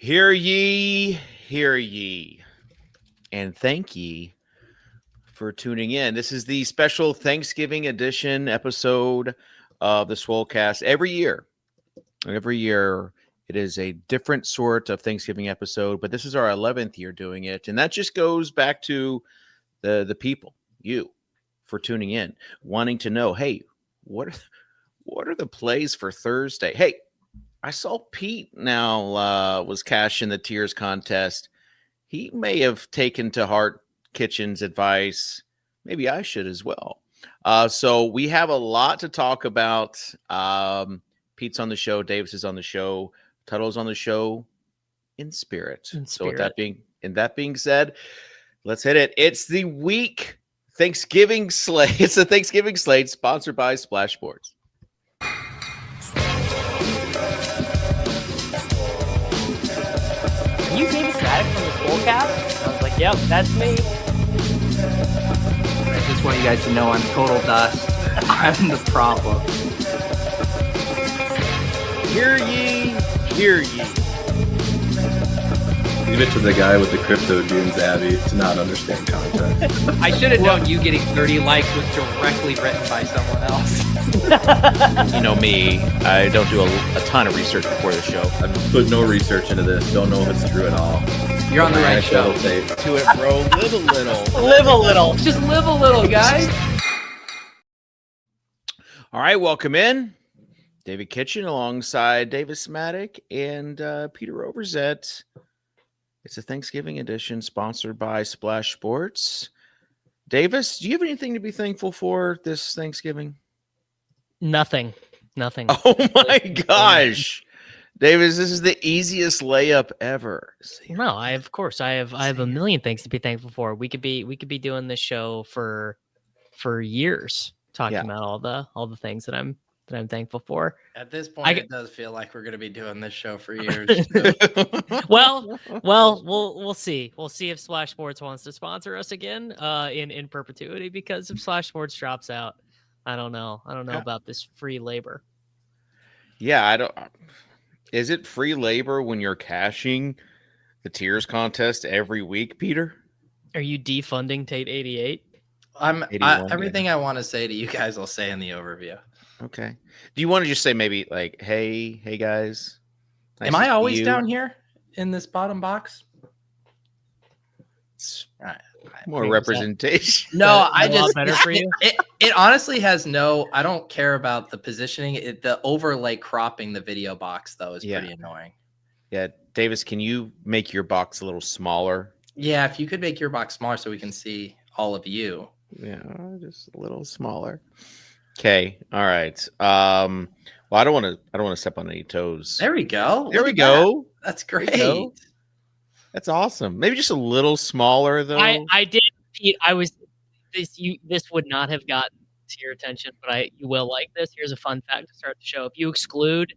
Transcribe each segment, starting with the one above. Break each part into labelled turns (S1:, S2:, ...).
S1: Hear ye, and thank ye for tuning in. This is the special Thanksgiving edition episode of the Swolecast. Every year, it is a different sort of Thanksgiving episode, but this is our 11th year doing it, and that just goes back to the people, you, for tuning in, wanting to know, hey, what are the plays for Thursday? Hey, I saw Pete now was cashing the tiers contest. He may have taken to heart Kitchen's advice. Maybe I should as well. So we have a lot to talk about. Pete's on the show. Davis is on the show. Tuttle's on the show in spirit. So with that being said, let's hit it. It's the week Thanksgiving slate. It's the Thanksgiving slate sponsored by Splash Sports.
S2: You Davis Maddox from the Swolecast? I was like, yep, that's me.
S3: I just want you guys to know I'm total dust. I'm the problem.
S1: Hear ye, hear ye.
S4: Leave it to the guy with the crypto dunes, Abby, to not understand context.
S3: I should have known you getting 30 likes was directly written by someone else.
S1: You know me, I don't do a ton of research before the show.
S4: I've put no research into this. Don't know if it's true at all.
S3: You're on the right show.
S1: To it, bro. Live a little.
S2: Live a little.
S3: Just live a little, guys.
S1: All right, welcome in. David Kitchen alongside Davis Maddox and Peter OVERZETS. It's a Thanksgiving edition sponsored by Splash Sports. Davis, do you have anything to be thankful for this Thanksgiving?
S2: Nothing.
S1: Oh my gosh. Davis, this is the easiest layup ever.
S2: No, I have a million things to be thankful for. We could be doing this show for years, talking about all the things that I'm thankful for.
S3: At this point, it does feel like we're going to be doing this show for years.
S2: Well, we'll see. We'll see if Splash Sports wants to sponsor us again in perpetuity, because if Splash Sports drops out, I don't know about this free labor.
S1: Yeah, I don't. Is it free labor when you're cashing the tiers contest every week, Peter?
S2: Are you defunding Tate 88?
S3: Everything I want to say to you guys, I'll say in the overview.
S1: Okay. Do you want to just say maybe like, hey guys? Nice
S3: Am I always down here in this bottom box?
S1: More representation.
S3: No, I
S2: just better for you.
S3: It honestly has no. I don't care about the positioning. The overlay cropping the video box though is pretty annoying.
S1: Yeah, Davis, can you make your box a little smaller?
S3: Yeah, if you could make your box smaller so we can see all of you.
S1: Yeah, just a little smaller. Okay. All right. Well, I don't want to step on any toes.
S3: There we go.
S1: There we go.
S3: That's great.
S1: That's awesome. Maybe just a little smaller though.
S2: I did, Pete. This would not have gotten to your attention, but you will like this. Here's a fun fact to start the show. If you exclude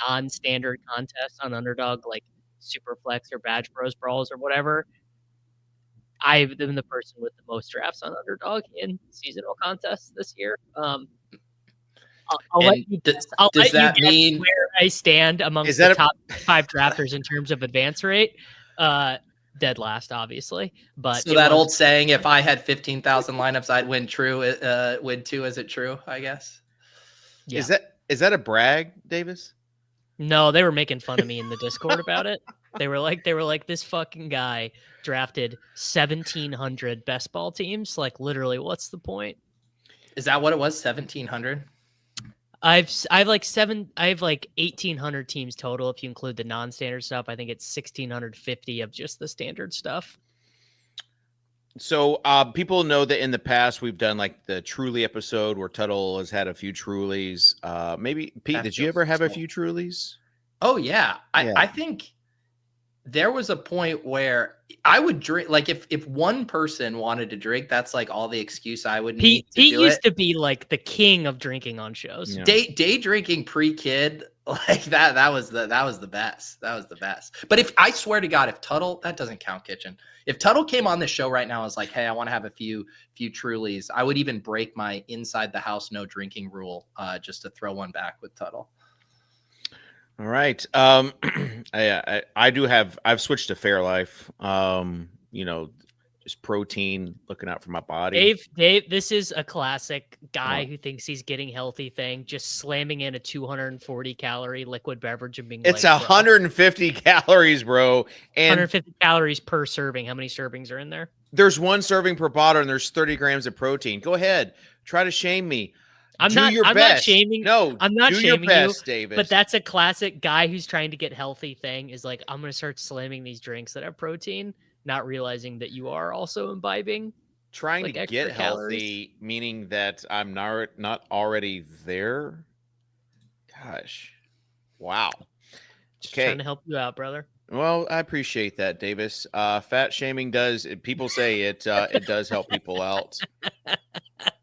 S2: non-standard contests on Underdog, like Superflex or Badge Bros Brawls or whatever, I've been the person with the most drafts on Underdog in seasonal contests this year. I'll let you guess where I stand amongst the top 5 drafters in terms of advance rate. Dead last, obviously. But
S3: so that old saying, if I had 15,000 lineups, I'd win win 2. Is it true? I guess.
S1: Yeah. Is that a brag, Davis?
S2: No, they were making fun of me in the Discord about it. They were like, this fucking guy drafted 1,700 best ball teams. Like, literally, what's the point?
S3: Is that what it was? 1,700.
S2: I have like 1,800 teams total if you include the non-standard stuff. I think it's 1,650 of just the standard stuff.
S1: So people know that in the past we've done like the Truly episode where Tuttle has had a few Trulies. Maybe Pete, did you ever have a few Trulies?
S3: Oh yeah. I think there was a point where I would drink, like if one person wanted to drink, that's like all the excuse I would need.
S2: He used to be like the king of drinking on shows.
S3: Yeah. Day drinking pre-kid, like that was the best. That was the best. But if I swear to God, if Tuttle, that doesn't count, Kitchen. If Tuttle came on this show right now and was like, hey, I want to have a few Trulies, I would even break my inside the house no drinking rule just to throw one back with Tuttle.
S1: All right. I've switched to Fairlife. Just protein, looking out for my body.
S2: Dave, this is a classic guy
S1: Oh.
S2: who thinks he's getting healthy thing, just slamming in a 240 calorie liquid beverage and being
S1: It's
S2: like,
S1: 150 calories, bro. And
S2: 150 calories per serving. How many servings are in there?
S1: there's 1 serving per bottle and there's 30 grams of protein. Go ahead. Try to shame me.
S2: I'm
S1: Do
S2: not
S1: your
S2: I'm
S1: best.
S2: not shaming.
S1: No,
S2: I'm not
S1: do your
S2: shaming
S1: best,
S2: you,
S1: Davis.
S2: but that's a classic guy who's trying to get healthy thing is like, I'm going to start slamming these drinks that have protein, not realizing that you are also imbibing.
S1: trying
S2: like
S1: to
S2: extra
S1: get
S2: calories.
S1: healthy, meaning that I'm not already there. Gosh. Wow.
S2: Just
S1: Okay.
S2: trying to help you out, brother.
S1: Well, I appreciate that, Davis. Fat shaming does. People say it does help people out.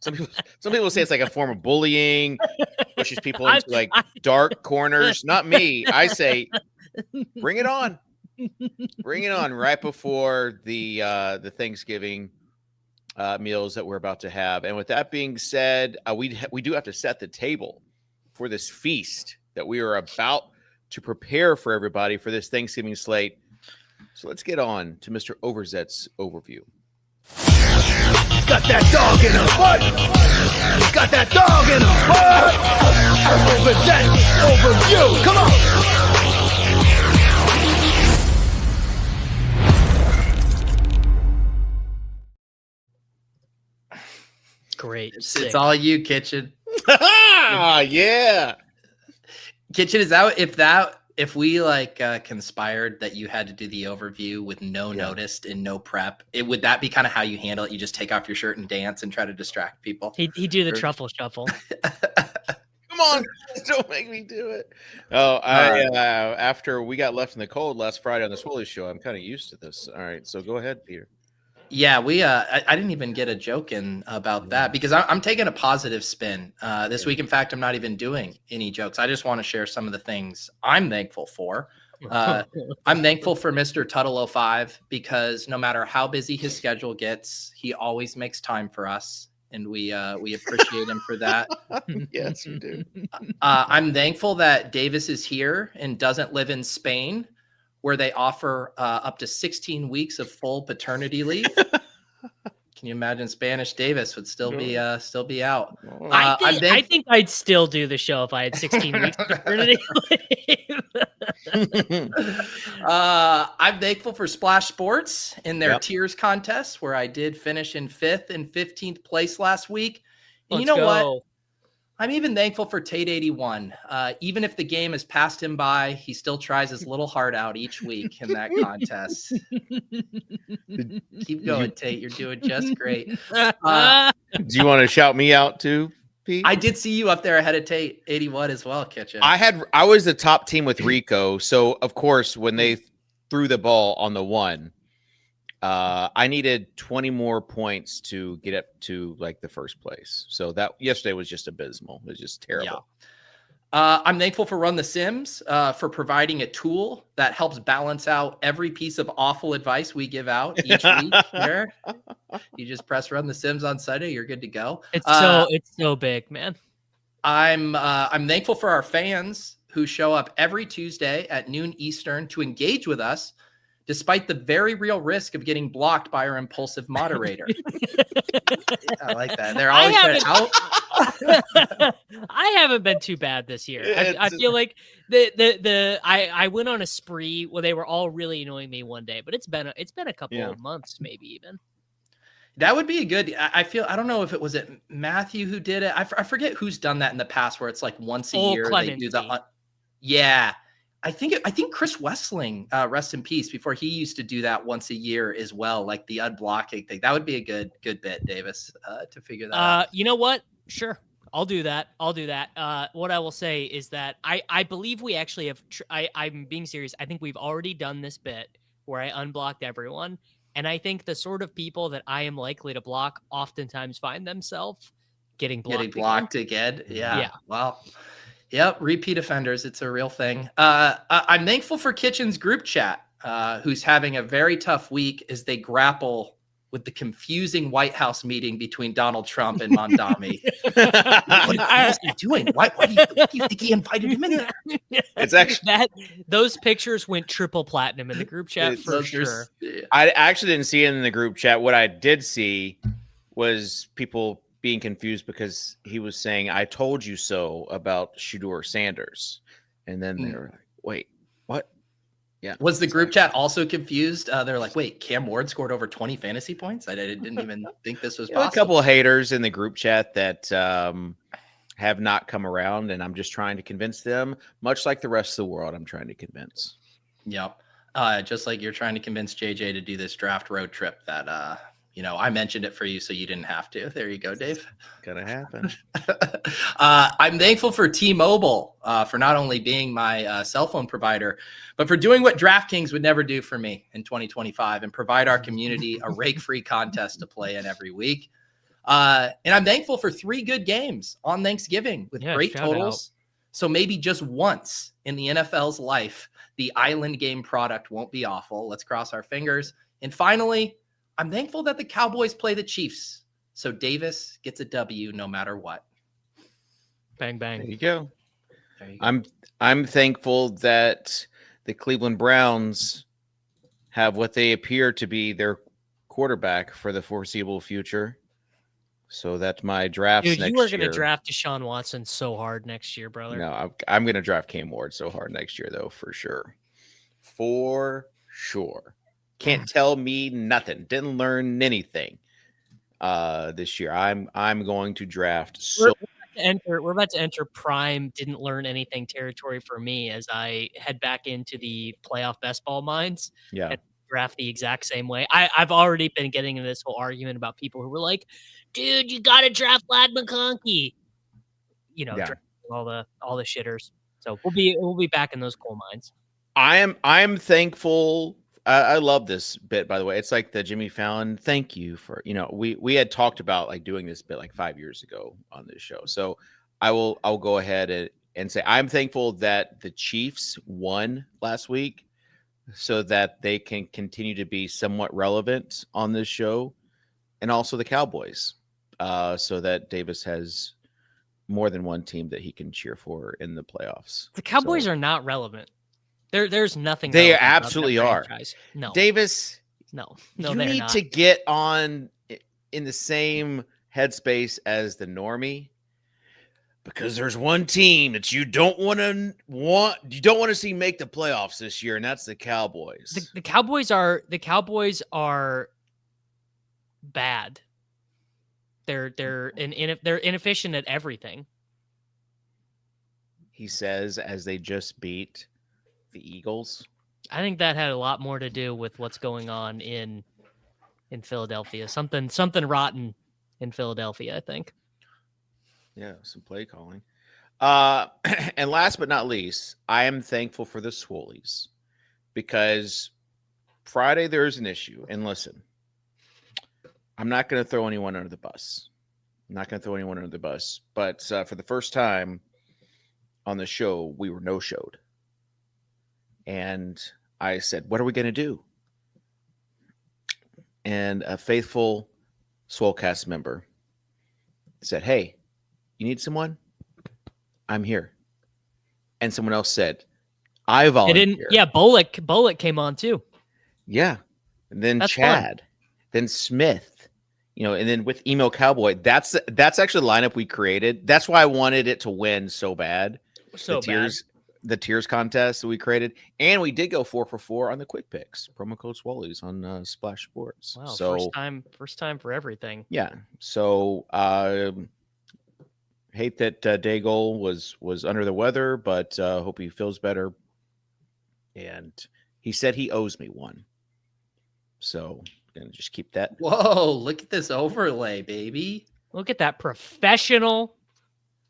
S1: Some people say it's like a form of bullying, pushes people into like dark corners. Not me. I say, bring it on. Bring it on right before the Thanksgiving meals that we're about to have. And with that being said, we do have to set the table for this feast that we are about to prepare for everybody for this Thanksgiving slate. So let's get on to Mr. OVERZETS overview.
S5: Got that dog in a butt. Got that dog in a butt. OVERZETS overview. Come on.
S2: Great.
S3: It's all you, Kitchen.
S1: Yeah.
S3: Kitchen, if we like conspired that you had to do the overview with no notice and no prep, would that be kind of how you handle it? You just take off your shirt and dance and try to distract people?
S2: He'd do the truffle shuffle.
S1: Come on, don't make me do it. Oh, after we got left in the cold last Friday on the Swolies show, I'm kind of used to this. All right, so go ahead, Peter.
S3: Yeah, I didn't even get a joke in about that because I'm taking a positive spin this week. In fact, I'm not even doing any jokes. I just want to share some of the things I'm thankful for. I'm thankful for Mr. Tuttle 05 because no matter how busy his schedule gets, he always makes time for us. And we appreciate him for that.
S1: Yes, we do.
S3: I'm thankful that Davis is here and doesn't live in Spain, where they offer up to 16 weeks of full paternity leave. Can you imagine Spanish Davis would still be out?
S2: I think I'd still do the show if I had 16 weeks of paternity leave.
S3: I'm thankful for Splash Sports in their tiers contest, where I did finish in 5th and 15th place last week. And you know what? I'm even thankful for Tate 81. Even if the game has passed him by, he still tries his little heart out each week in that contest. Keep going, Tate. You're doing just great.
S1: Do you want to shout me out too, Pete?
S3: I did see you up there ahead of Tate 81 as well, Kitchen.
S1: I was the top team with Rico, so of course when they threw the ball on the 1, I needed 20 more points to get up to like the first place. So that yesterday was just abysmal. It was just terrible.
S3: Yeah. I'm thankful for Run the Sims for providing a tool that helps balance out every piece of awful advice we give out each week. Here, you just press Run the Sims on Sunday, you're good to go.
S2: It's so big, man.
S3: I'm thankful for our fans who show up every Tuesday at noon Eastern to engage with us, despite the very real risk of getting blocked by our impulsive moderator. I like that. They're always out.
S2: I haven't been too bad this year. I feel like I went on a spree where they were all really annoying me one day, but it's been a couple of months, maybe even.
S3: That would be a good. I don't know if it was Matthew who did it. I forget who's done that in the past, where it's like once a year they do the. Yeah. I think Chris Wessling, rest in peace, before he used to do that once a year as well, like the unblocking thing. That would be a good bit, Davis, to figure that out.
S2: You know what? Sure. I'll do that. What I will say is that I believe we actually have, I'm being serious. I think we've already done this bit where I unblocked everyone. And I think the sort of people that I am likely to block oftentimes find themselves getting blocked again.
S3: Yeah. Well, yep. Repeat offenders. It's a real thing. I'm thankful for Kitchen's group chat, who's having a very tough week as they grapple with the confusing White House meeting between Donald Trump and Mondami. What is he doing? Why do you think he invited him in there?
S1: It's actually
S2: those pictures went triple platinum in the group chat for sure.
S1: I actually didn't see it in the group chat. What I did see was people being confused because he was saying, "I told you so" about Shedeur Sanders, and then they were like, "Wait, what?" Yeah.
S3: Was the group chat also confused? They're like, wait, Cam Ward scored over 20 fantasy points? I didn't even think this was possible.
S1: A couple of haters in the group chat that have not come around, and I'm just trying to convince them, much like the rest of the world, I'm trying to convince.
S3: Yep. Just like you're trying to convince JJ to do this draft road trip that, I mentioned it for you so you didn't have to. There you go, Dave.
S1: Gonna happen.
S3: I'm thankful for T-Mobile for not only being my cell phone provider, but for doing what DraftKings would never do for me in 2025 and provide our community a rake-free contest to play in every week. And I'm thankful for 3 good games on Thanksgiving with great totals. So maybe just once in the NFL's life, the island game product won't be awful. Let's cross our fingers. And finally, I'm thankful that the Cowboys play the Chiefs. So Davis gets a W no matter what.
S2: Bang, bang.
S1: There you go. I'm thankful that the Cleveland Browns have what they appear to be their quarterback for the foreseeable future. So that's my draft.
S2: Dude, you are going to draft Deshaun Watson so hard next year, brother.
S1: No, I'm going to draft Cam Ward so hard next year, though, for sure. For sure. Can't tell me nothing. Didn't learn anything this year. I'm going to draft.
S2: We're about to enter prime. Didn't learn anything territory for me as I head back into the playoff best ball minds.
S1: Yeah,
S2: and draft the exact same way. I've already been getting into this whole argument about people who were like, "Dude, you got to draft Lad McConkey." All the shitters. So we'll be back in those coal mines.
S1: I'm thankful. I love this bit, by the way. It's like the Jimmy Fallon. Thank you for, we had talked about like doing this bit like 5 years ago on this show. So I'll go ahead and say I'm thankful that the Chiefs won last week so that they can continue to be somewhat relevant on this show, and also the Cowboys, so that Davis has more than one team that he can cheer for in the playoffs.
S2: The Cowboys are not relevant. There's nothing.
S1: They absolutely are.
S2: No,
S1: Davis.
S2: No,
S1: you need to get on in the same headspace as the normie, because there's one team that you don't want to see make the playoffs this year, and that's the Cowboys.
S2: The Cowboys are bad. They're inefficient at everything.
S1: He says as they just beat the Eagles.
S2: I think that had a lot more to do with what's going on in Philadelphia. Something rotten in Philadelphia, I think.
S1: Yeah, some play calling. And last but not least, I am thankful for the Swolies, because Friday there's an issue. And listen, I'm not going to throw anyone under the bus. But for the first time on the show, we were no-showed. And I said, what are we going to do? And a faithful Swolecast member said, hey, you need someone? I'm here. And someone else said, I volunteer.
S2: Yeah, Bullock came on too.
S1: Yeah. And then
S2: That's
S1: Chad,
S2: fun.
S1: Then Smith, and then with Emo Cowboy. That's actually the lineup we created. That's why I wanted it to win so bad. The tiers contest that we created, and we did go 4 for 4 on the quick picks. Promo code Swolies on Splash Sports.
S2: Wow,
S1: so
S2: first time for everything.
S1: Yeah. So hate that Daigle was under the weather, but hope he feels better. And he said he owes me one, so I'm gonna just keep that.
S3: Whoa! Look at this overlay, baby.
S2: Look at that professional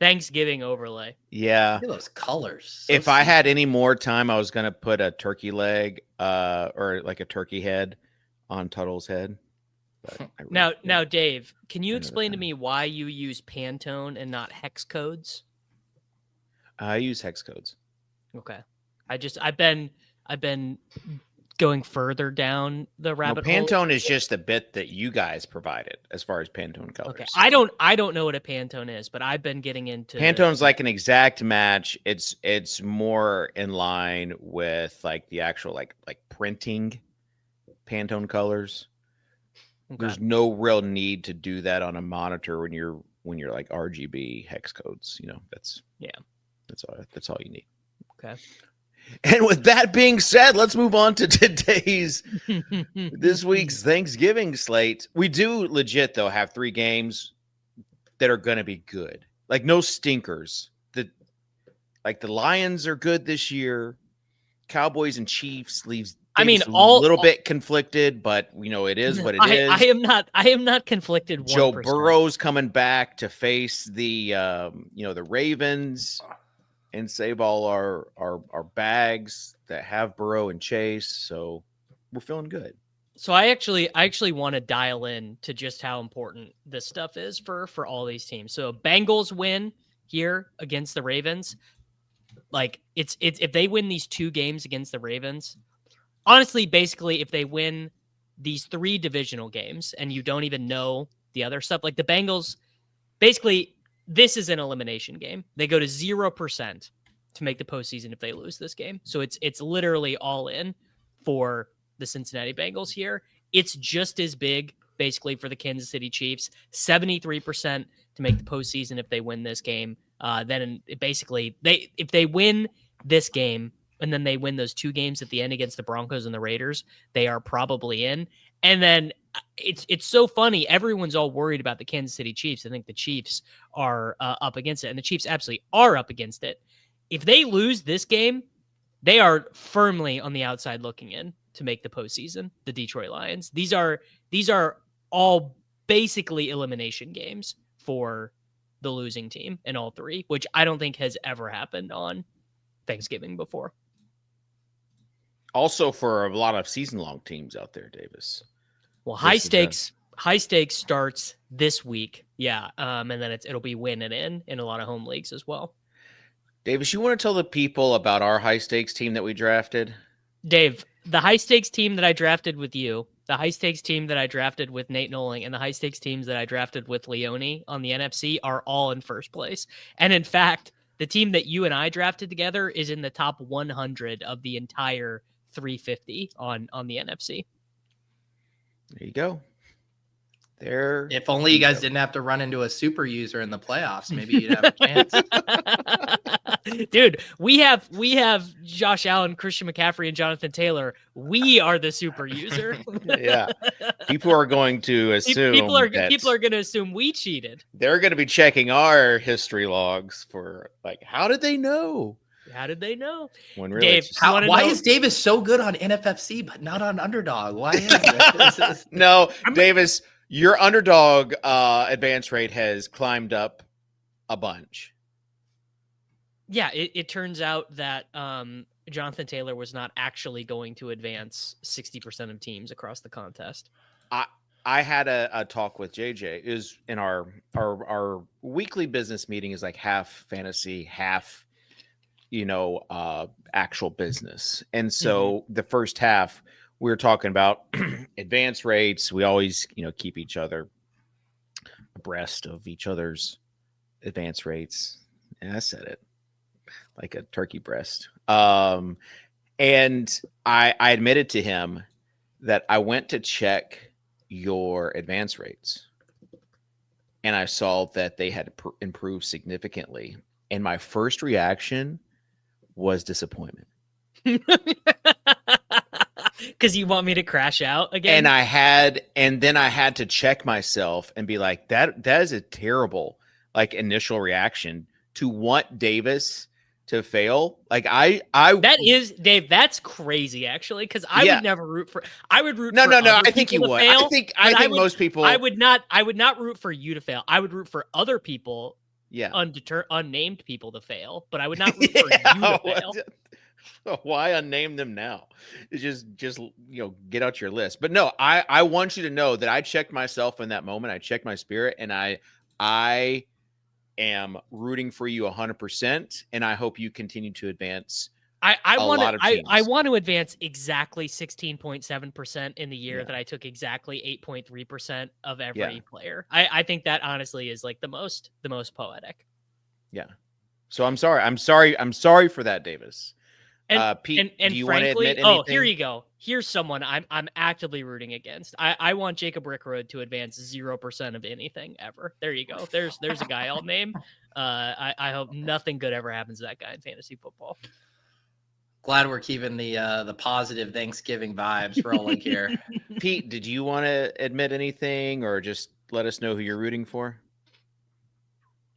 S2: Thanksgiving overlay.
S1: Yeah.
S3: Look at those colors.
S1: If I had any more time, I was going to put a turkey leg or like a turkey head on Tuttle's head. But
S2: now, Dave, can you explain to me why you use Pantone and not hex codes?
S1: I use hex codes.
S2: Okay. I've been going further down the
S1: No,
S2: rabbit hole.
S1: Pantone is just the bit that you guys provided as far as Pantone colors.
S2: Okay, I don't know what a Pantone is, but I've been getting into
S1: Pantone's like an exact match. It's more in line with like the actual like printing Pantone colors.
S2: Okay.
S1: There's no real need to do that on a monitor when you're like RGB hex codes. That's all you need.
S2: Okay.
S1: And with that being said, let's move on to this week's Thanksgiving slate. We do legit though have 3 games that are going to be good. Like no stinkers. The Lions are good this year. Cowboys and Chiefs leaves Davis a little bit conflicted, but it is what it is.
S2: I am not conflicted 1%.
S1: Joe Burrow's coming back to face the the Ravens and save all our bags that have Burrow and Chase. So we're feeling good.
S2: So I actually want to dial in to just how important this stuff is for all these teams. So Bengals win here against the Ravens. Like it's if they win these 2 games against the Ravens, honestly, basically if they win these 3 divisional games and you don't even know the other stuff, like the Bengals, basically this is an elimination game. They go to 0% to make the postseason if they lose this game. So it's literally all in for the Cincinnati Bengals here. It's just as big basically for the Kansas City Chiefs, 73% to make the postseason if they win this game. Then basically if they win this game and then they win those 2 games at the end against the Broncos and the Raiders, they are probably in. And then it's so funny. Everyone's all worried about the Kansas City Chiefs. I think the Chiefs are up against it, and the Chiefs absolutely are up against it. If they lose this game, they are firmly on the outside looking in to make the postseason. The Detroit Lions. These are all basically elimination games for the losing team in all 3, which I don't think has ever happened on Thanksgiving before.
S1: Also for a lot of season-long teams out there, Davis.
S2: Well, high stakes starts this week. Yeah. And then it'll be win and in a lot of home leagues as well.
S1: Davis, you want to tell the people about our high stakes team that we drafted?
S2: Dave, the high stakes team that I drafted with you, the high stakes team that I drafted with Nate Noling, and the high stakes teams that I drafted with Leone on the NFC are all in first place. And in fact, the team that you and I drafted together is in the top 100 of the entire 350 on the NFC.
S1: There you go. There.
S3: If only you guys didn't have to run into a super user in the playoffs, maybe you'd have a chance.
S2: Dude, we have Josh Allen, Christian McCaffrey, and Jonathan Taylor. We are the super user.
S1: Yeah. People are going to assume
S2: people are going to assume we cheated.
S1: They're going to be checking our history logs for like, how did they know?
S2: How did they know?
S1: When really
S2: Dave,
S3: why is Davis so good on NFFC but not on Underdog? Why is this?
S1: No, Davis, your Underdog advance rate has climbed up a bunch.
S2: Yeah, it turns out that Jonathan Taylor was not actually going to advance 60% of teams across the contest.
S1: I had a talk with JJ. It was in our weekly business meeting is like half fantasy, half actual business. And so the first half we were talking about advance rates. We always, keep each other abreast of each other's advance rates. And I said it like a turkey breast. And I admitted to him that I went to check your advance rates and I saw that they had improved significantly. And my first reaction was disappointment.
S2: Because you want me to crash out again?
S1: And then I had to check myself and be like, that is a terrible initial reaction to want Davis to fail. That is, Dave,
S2: that's crazy actually, because I would never root for
S1: No, I think you would.
S2: Fail,
S1: I think most people
S2: I would not root for you to fail. I would root for other people, unnamed people to fail, but I would not root for you to fail.
S1: Why unname them now? It's just get out your list. But no, I want you to know that I checked myself in that moment. I checked my spirit, and I am rooting for you 100%, and I hope you continue to advance
S2: I
S1: a
S2: want
S1: lot
S2: to
S1: of teams.
S2: I want to advance exactly 16.7% in the year
S1: Yeah.
S2: that I took exactly 8.3% of every
S1: Yeah.
S2: player. I think that honestly is like the most poetic.
S1: Yeah. So I'm sorry for that, Davis.
S2: And
S1: Pete,
S2: and
S1: do you want to
S2: frankly,
S1: admit anything?
S2: here you go. Here's someone I'm actively rooting against. I want Jacob Rickroad to advance 0% of anything ever. There you go. There's a guy I'll name. I hope nothing good ever happens to that guy in fantasy football.
S3: Glad we're keeping the positive Thanksgiving vibes rolling here.
S1: Pete, did you want to admit anything or just let us know who you're rooting for?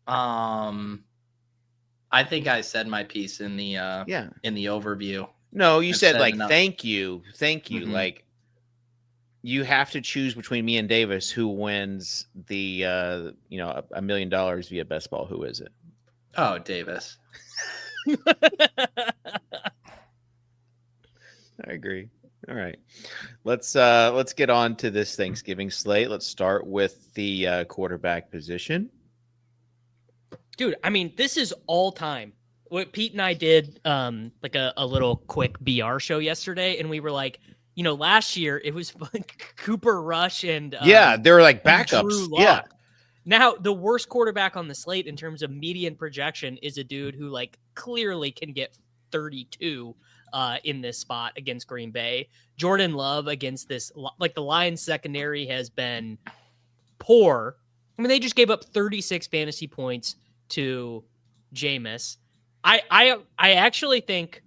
S3: I think I said my piece in the overview.
S1: No, you said like
S3: enough.
S1: thank you.
S3: Mhm.
S1: Like you have to choose between me and Davis who wins the $1 million via best ball. Who is it?
S3: Oh, Davis.
S1: I agree. All right. Let's get on to this Thanksgiving slate. Let's start with the quarterback position.
S2: Dude, I mean, this is all time. What Pete and I did like a little quick BR show yesterday, and we were like, last year it was like Cooper Rush and
S1: They were like
S2: and Drew
S1: backups.
S2: Lock.
S1: Yeah.
S2: Now, the worst quarterback on the slate in terms of median projection is a dude who like clearly can get 32 in this spot against Green Bay. Jordan Love against this, like the Lions secondary has been poor. I mean, they just gave up 36 fantasy points to Jameis. I actually think,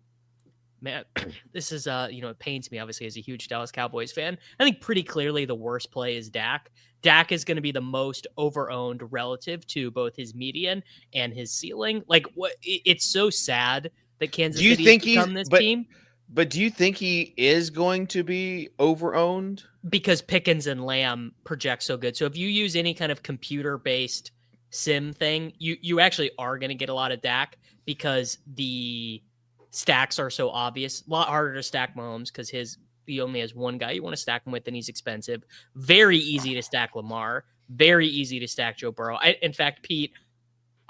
S2: man, this is it pains me obviously as a huge Dallas Cowboys fan. I think pretty clearly the worst play is Dak. Dak is going to be the most overowned relative to both his median and his ceiling. Like, what? It's so sad that Kansas City has become this team.
S1: But do you think he is going to be overowned?
S2: Because Pickens and Lamb project so good. So if you use any kind of computer-based sim thing, you actually are going to get a lot of Dak because the stacks are so obvious. A lot harder to stack Mahomes because he only has one guy you want to stack him with, and he's expensive. Very easy to stack Lamar. Very easy to stack Joe Burrow. In fact, Pete,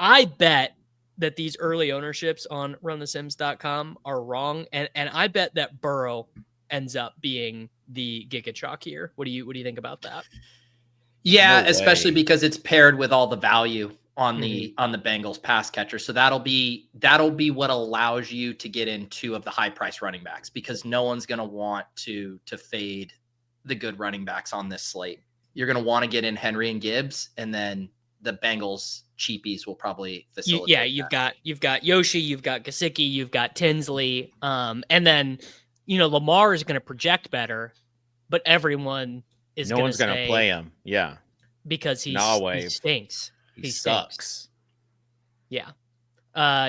S2: I bet that these early ownerships on runthesims.com are wrong, and I bet that Burrow ends up being the Giga Chalk here. What do you think about that?
S3: Yeah,
S1: No
S3: especially
S1: way.
S3: because it's paired with all the value on the Bengals pass catcher. So that'll be what allows you to get in two of the high price running backs, because no one's going to want to fade the good running backs on this slate. You're going to want to get in Henry and Gibbs, and then the Bengals cheapies will probably facilitate.
S2: You've got Yoshi, you've got Gesicki, you've got Tinsley, and then Lamar is going to project better, but everyone is
S1: no one's going to play him. Yeah,
S2: because he stinks.
S1: He sucks.
S2: Yeah.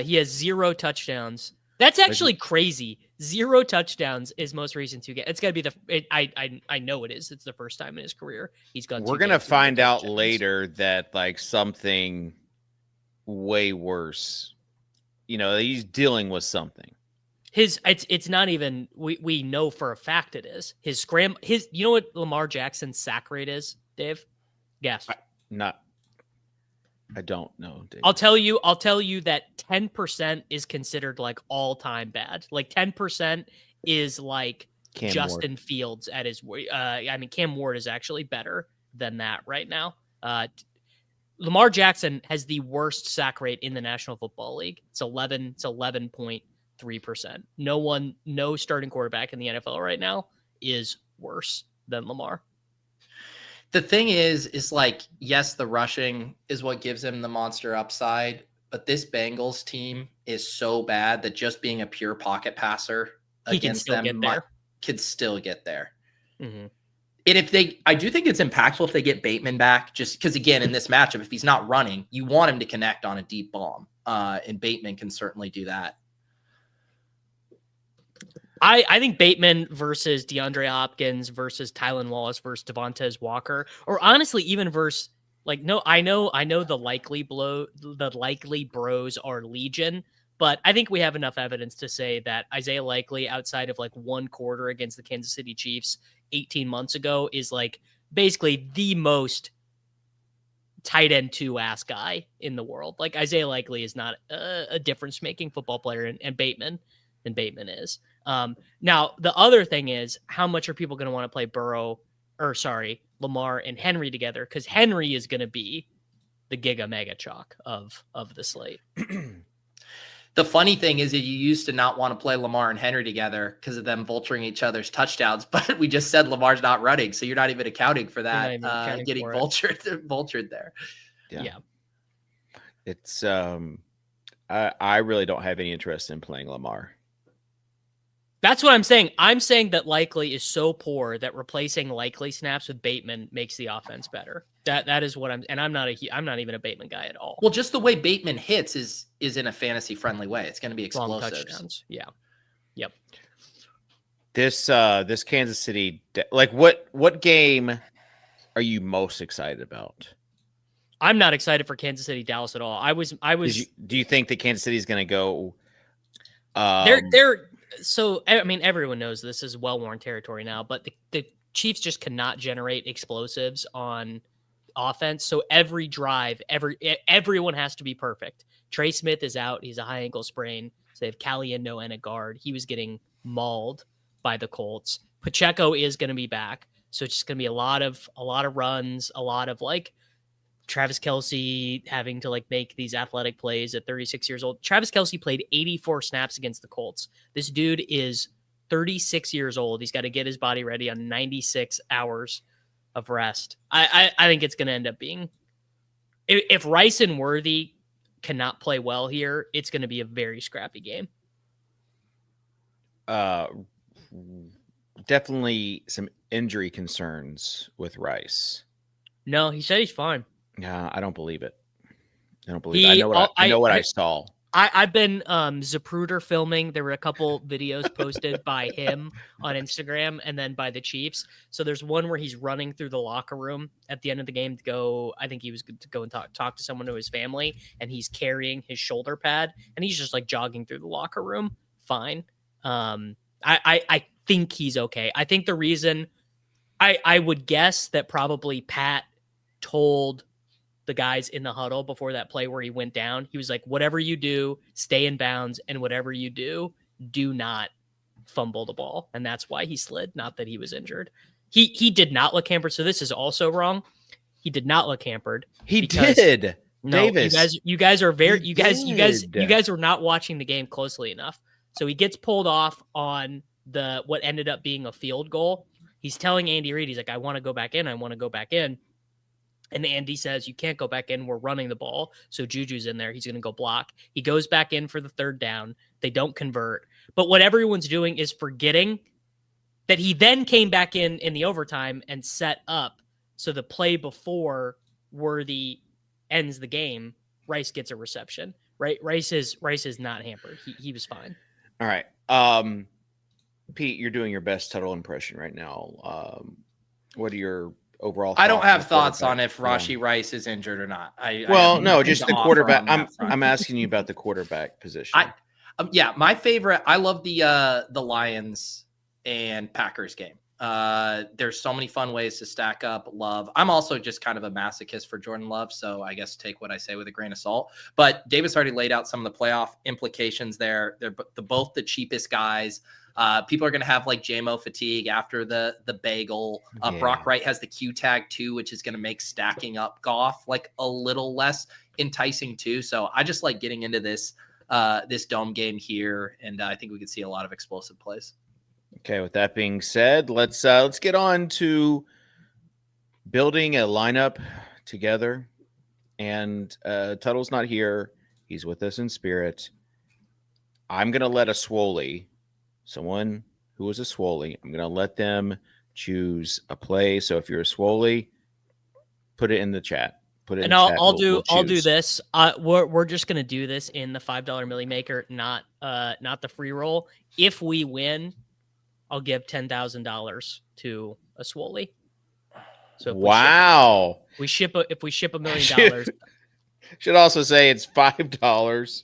S2: He has 0 touchdowns. That's actually crazy. 0 touchdowns is most recent 2 games. It's got to be I know it is. It's the first time in his career he's gone.
S1: We're going to find out later that like something way worse. He's dealing with something.
S2: It's not even we know for a fact it is. You know what Lamar Jackson's sack rate is, Dave? Guess.
S1: I don't know, Dave.
S2: I'll tell you that 10% is considered like all-time bad. Like 10% is like
S1: Cam
S2: Justin
S1: Ward.
S2: Fields at his Cam Ward is actually better than that right now. Lamar Jackson has the worst sack rate in the National Football League. It's 11.3%. No starting quarterback in the NFL right now is worse than Lamar.
S3: The thing is like, yes, the rushing is what gives him the monster upside, but this Bengals team is so bad that just being a pure pocket passer against them could still get there.
S2: Mm-hmm.
S3: And I do think it's impactful if they get Bateman back, just because, again, in this matchup, if he's not running, you want him to connect on a deep bomb. And Bateman can certainly do that.
S2: I think Bateman versus DeAndre Hopkins versus Tylan Wallace versus Devontae Walker, or honestly even versus I know the likely bros are legion, but I think we have enough evidence to say that Isaiah Likely, outside of like one quarter against the Kansas City Chiefs 18 months ago, is like basically the most tight end 2 ass guy in the world. Like Isaiah Likely is not a difference making football player, and Bateman than Bateman is. Now, the other thing is, how much are people going to want to play Lamar and Henry together? Because Henry is going to be the giga mega chalk of the slate.
S3: The funny thing is that you used to not want to play Lamar and Henry together because of them vulturing each other's touchdowns, but we just said Lamar's not running, so you're not even accounting for that, getting vultured there.
S2: Yeah.
S1: It's I really don't have any interest in playing Lamar.
S2: That's what I'm saying. I'm saying that Likely is so poor that replacing Likely snaps with Bateman makes the offense better. That is what I'm not even a Bateman guy at all.
S3: Well, just the way Bateman hits is in a fantasy friendly way. It's going to be explosive.
S2: Long touchdowns. Yeah. Yep.
S1: This Kansas City, like what game are you most excited about?
S2: I'm not excited for Kansas City Dallas at all. I was.
S1: Do you think that Kansas City is going to go?
S2: So, I mean, everyone knows this is well-worn territory now, but the Chiefs just cannot generate explosives on offense. So every drive, everyone has to be perfect. Trey Smith is out. He's a high ankle sprain. So they have Caliendo and a guard. He was getting mauled by the Colts. Pacheco is going to be back. So it's just going to be a lot of runs, a lot of like Travis Kelce having to like make these athletic plays at 36 years old. Travis Kelce played 84 snaps against the Colts. This dude is 36 years old. He's got to get his body ready on 96 hours of rest. I think it's going to end up being, if Rice and Worthy cannot play well here, it's going to be a very scrappy game.
S1: Definitely some injury concerns with Rice.
S2: No, he said he's fine.
S1: Yeah, I don't believe it. I don't believe it. I know what I saw.
S2: I've been Zapruder filming. There were a couple videos posted by him on Instagram and then by the Chiefs. So there's one where he's running through the locker room at the end of the game to go. I think he was good to go and talk to someone to his family, and he's carrying his shoulder pad, and he's just like jogging through the locker room. Fine. I think he's okay. I think the reason I would guess that probably Pat told the guys in the huddle before that play where he went down, he was like, whatever you do, stay in bounds, and whatever you do not fumble the ball. And that's why he slid, not that he was injured. He did not look hampered, so this is also wrong. He did not look hampered.
S1: He did.
S2: No,
S1: Davis.
S2: you guys are very you guys were not watching the game closely enough. So he gets pulled off on what ended up being a field goal. He's telling Andy Reid, he's like, I want to go back in. And Andy says, you can't go back in. We're running the ball. So Juju's in there. He's going to go block. He goes back in for the third down. They don't convert. But what everyone's doing is forgetting that he then came back in the overtime and set up. So the play before Worthy ends the game, Rice gets a reception. Right? Rice is not hampered. He was fine.
S1: All right. Pete, you're doing your best Tuttle impression right now. What are your overall thoughts?
S3: I don't have thoughts on if Rashee Rice is injured or not.
S1: No, just the quarterback. I'm asking you about the quarterback position.
S3: My favorite. I love the Lions and Packers game. There's so many fun ways to stack up Love. I'm also just kind of a masochist for Jordan Love, so I guess take what I say with a grain of salt. But Davis already laid out some of the playoff implications there. They're both the cheapest guys. People are going to have like JMO fatigue after the bagel. Brock Wright has the Q tag too, which is going to make stacking up Goff like a little less enticing too. So I just like getting into this dome game here, and I think we could see a lot of explosive plays.
S1: Okay, with that being said, let's get on to building a lineup together. And Tuttle's not here; he's with us in spirit. I'm gonna let a Swolie, someone who is a Swolie, I'm gonna let them choose a play. So if you're a Swolie, put it in the chat.
S2: And I'll do this. We're just gonna do this in the $5 Millie Maker, not the free roll. If we win, I'll give $10,000 to a Swolie. So if we ship $1 million,
S1: should also say it's $5.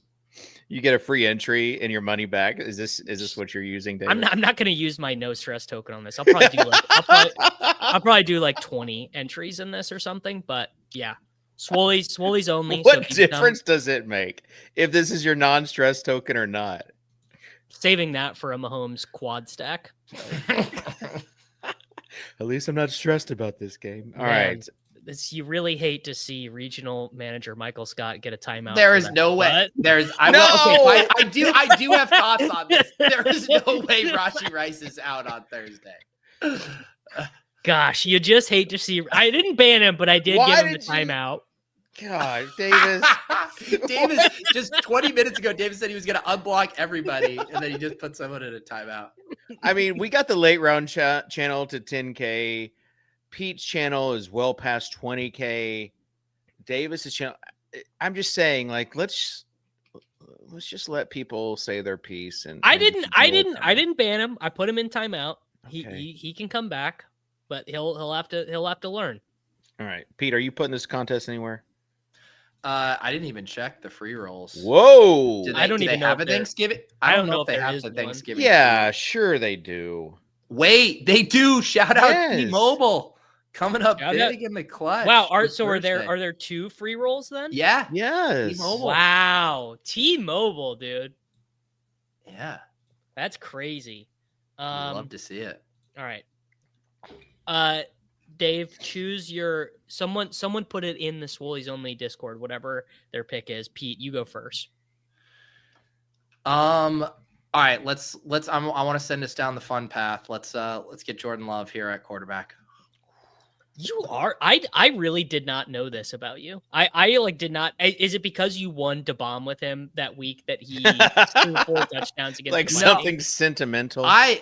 S1: You get a free entry and your money back. Is this what you're using, David?
S2: I'm not going to use my no stress token on this. I'll probably do like 20 entries in this or something. But yeah, Swolies only.
S1: What difference does it make if this is your non-stress token or not?
S2: saving that for a Mahomes quad stack.
S1: At least I'm not stressed about this game. All
S2: Man,
S1: right.
S2: You really hate to see regional manager Michael Scott get a timeout.
S3: There
S2: for
S3: is
S2: that,
S3: no way.
S2: but-
S3: I do have thoughts on this. There is no way Rashi Rice is out on Thursday.
S2: Gosh, you just hate to see. I didn't ban him, but I did
S1: Why
S2: give him the
S1: did you-
S2: timeout.
S1: God, Davis.
S3: Davis, just 20 minutes ago, Davis said he was going to unblock everybody, and then he just put someone in a timeout.
S1: I mean, we got the late round channel to 10K. Pete's channel is well past 20K. Davis's channel. I'm just saying, like, let's just let people say their piece. And
S2: I didn't ban him. I put him in timeout.
S1: Okay.
S2: He can come back, but he'll have to learn.
S1: All right, Pete, are you putting this contest anywhere?
S3: I didn't even check the free rolls.
S1: Whoa.
S2: I don't
S3: do
S2: even
S3: they
S2: know
S3: have
S2: if
S3: a
S2: there-
S3: Thanksgiving.
S2: I
S3: I
S2: don't
S3: don't know if they
S2: there
S3: have
S2: is
S3: the
S2: one.
S3: Thanksgiving.
S1: Yeah, sure they do.
S3: Wait, they do. Shout out
S1: Yes.
S3: T-Mobile coming up
S2: Shout
S3: big
S2: out-
S3: in the clutch.
S2: Wow.
S3: this
S2: Are
S3: Thursday.
S2: there 2 free rolls then?
S3: Yeah,
S1: Yes.
S3: T-Mobile.
S2: Wow. T-Mobile, dude.
S3: yeah.
S2: That's crazy.
S3: Love to see it.
S2: All right. Dave, choose your someone put it in the Swolies only Discord, whatever their pick is. Pete, you go first.
S3: All right, let's I want to send us down the fun path. Let's get Jordan Love here at quarterback.
S2: You are I really did not know this about you. I like did not. Is it because you won to bomb with him that week that he threw 4 touchdowns against
S1: Like
S2: the
S1: something
S2: Vikings?
S1: sentimental.
S3: I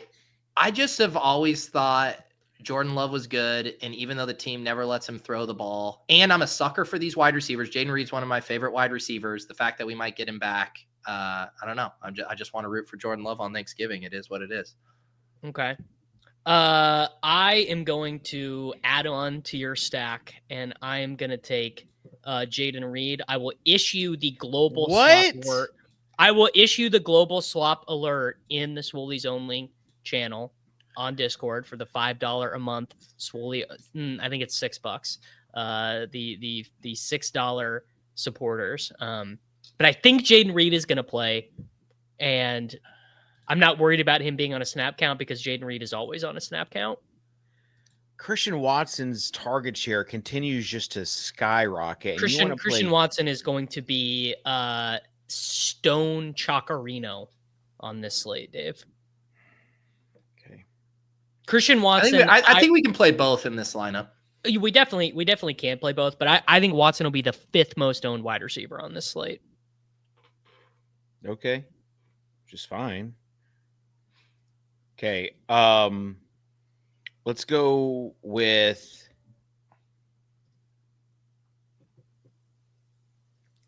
S3: just have always thought Jordan Love was good, and even though the team never lets him throw the ball, and I'm a sucker for these wide receivers. Jaden Reed's one of my favorite wide receivers. The fact that we might get him back, I don't know. I just want to root for Jordan Love on Thanksgiving. It is what it is.
S2: Okay. I am going to add on to your stack, and I am going to take Jaden Reed. I will issue the global
S1: What?
S2: swap alert. I will issue the global swap alert in the Swolies only channel on Discord for the $5 a month Swolie. I think it's $6. The $6 supporters. But I think Jaden Reed is going to play, and I'm not worried about him being on a snap count because Jaden Reed is always on a snap count.
S1: Christian Watson's target share continues just to skyrocket. and you wanna
S2: Christian
S1: play-
S2: Watson is going to be Stone Chacarino on this slate, Dave.
S1: Okay.
S2: Christian
S3: I
S2: Watson.
S3: think I think we can play both in this lineup.
S2: We definitely can play both, but I think Watson will be the 5th most owned wide receiver on this slate.
S1: Okay. Which is fine. Okay. Let's go with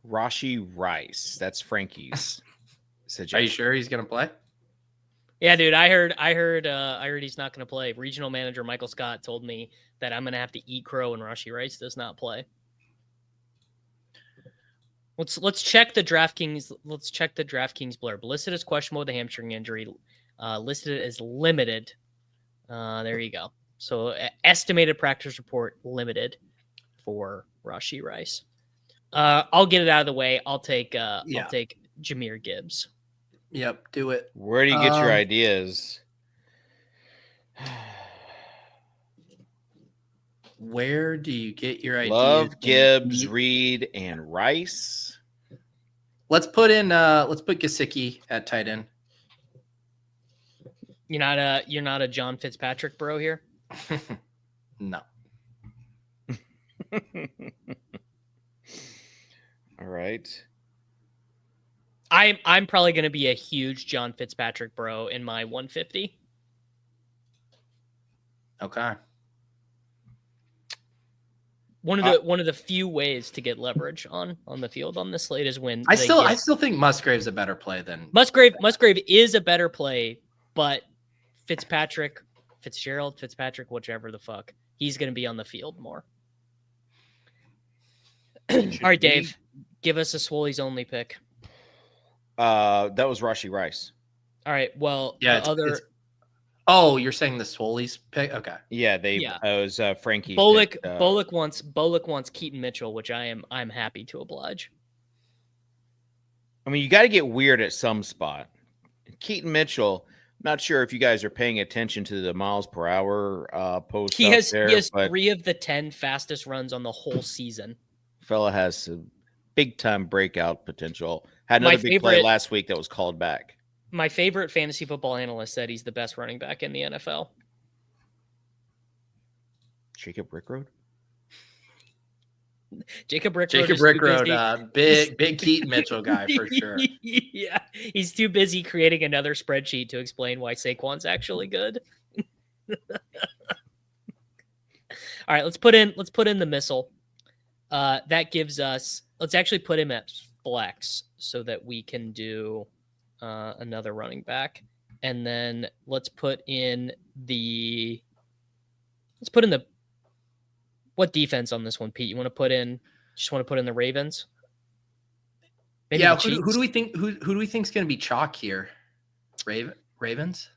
S1: Rashi Rice. That's Frankie's
S3: Are
S1: suggestion.
S3: you sure he's gonna play?
S2: Yeah, dude, I heard he's not going to play. Regional manager Michael Scott told me that I'm going to have to eat crow and Rashi Rice does not play. Let's check the DraftKings. Let's check the DraftKings blurb. Listed as questionable with a hamstring injury. Listed as limited. There you go. So estimated practice report limited for Rashi Rice. I'll get it out of the way. I'll take Jahmyr Gibbs.
S3: Yep, do it.
S1: Where do you get your ideas?
S3: Where do you get your ideas?
S1: Love, Gibbs, Reed, and Rice.
S3: Let's put Gesicki at tight end.
S2: You're not a John Fitzpatrick bro here.
S3: No.
S1: All right.
S2: I'm probably going to be a huge John Fitzpatrick bro in my 150.
S3: Okay.
S2: One of the few ways to get leverage on the field on this slate is when
S3: I still think Musgrave's a better play than
S2: Musgrave is a better play, but Fitzpatrick, whichever the fuck, he's going to be on the field more. All right, Dave, give us a Swolies only pick.
S1: That was Rashi Rice.
S2: All right. Well,
S3: Yeah, Oh, you're saying the Swolies pick? Okay.
S1: Yeah, it was Frankie.
S2: Bullock wants Keaton Mitchell, which I'm happy to oblige.
S1: I mean, you got to get weird at some spot. Keaton Mitchell. Not sure if you guys are paying attention to the miles per hour post.
S2: He has
S1: there,
S2: 3 of the 10 fastest runs on the whole season.
S1: Fella has some big time breakout potential. Had another big play last week that was called back.
S2: My favorite fantasy football analyst said he's the best running back in the NFL.
S1: Jacob Rickroad?
S2: Jacob Rickroad.
S3: Jacob Rickroad, big Keaton Mitchell guy for sure.
S2: Yeah, he's too busy creating another spreadsheet to explain why Saquon's actually good. All right, let's put in the missile. That gives us. Let's actually put him at flex so that we can do another running back, and then let's put in the. What defense on this one, Pete? You want to put in? Just want to put in the Ravens?
S3: Maybe yeah. Who do we think? Who do we think is going to be chalk here? Ravens?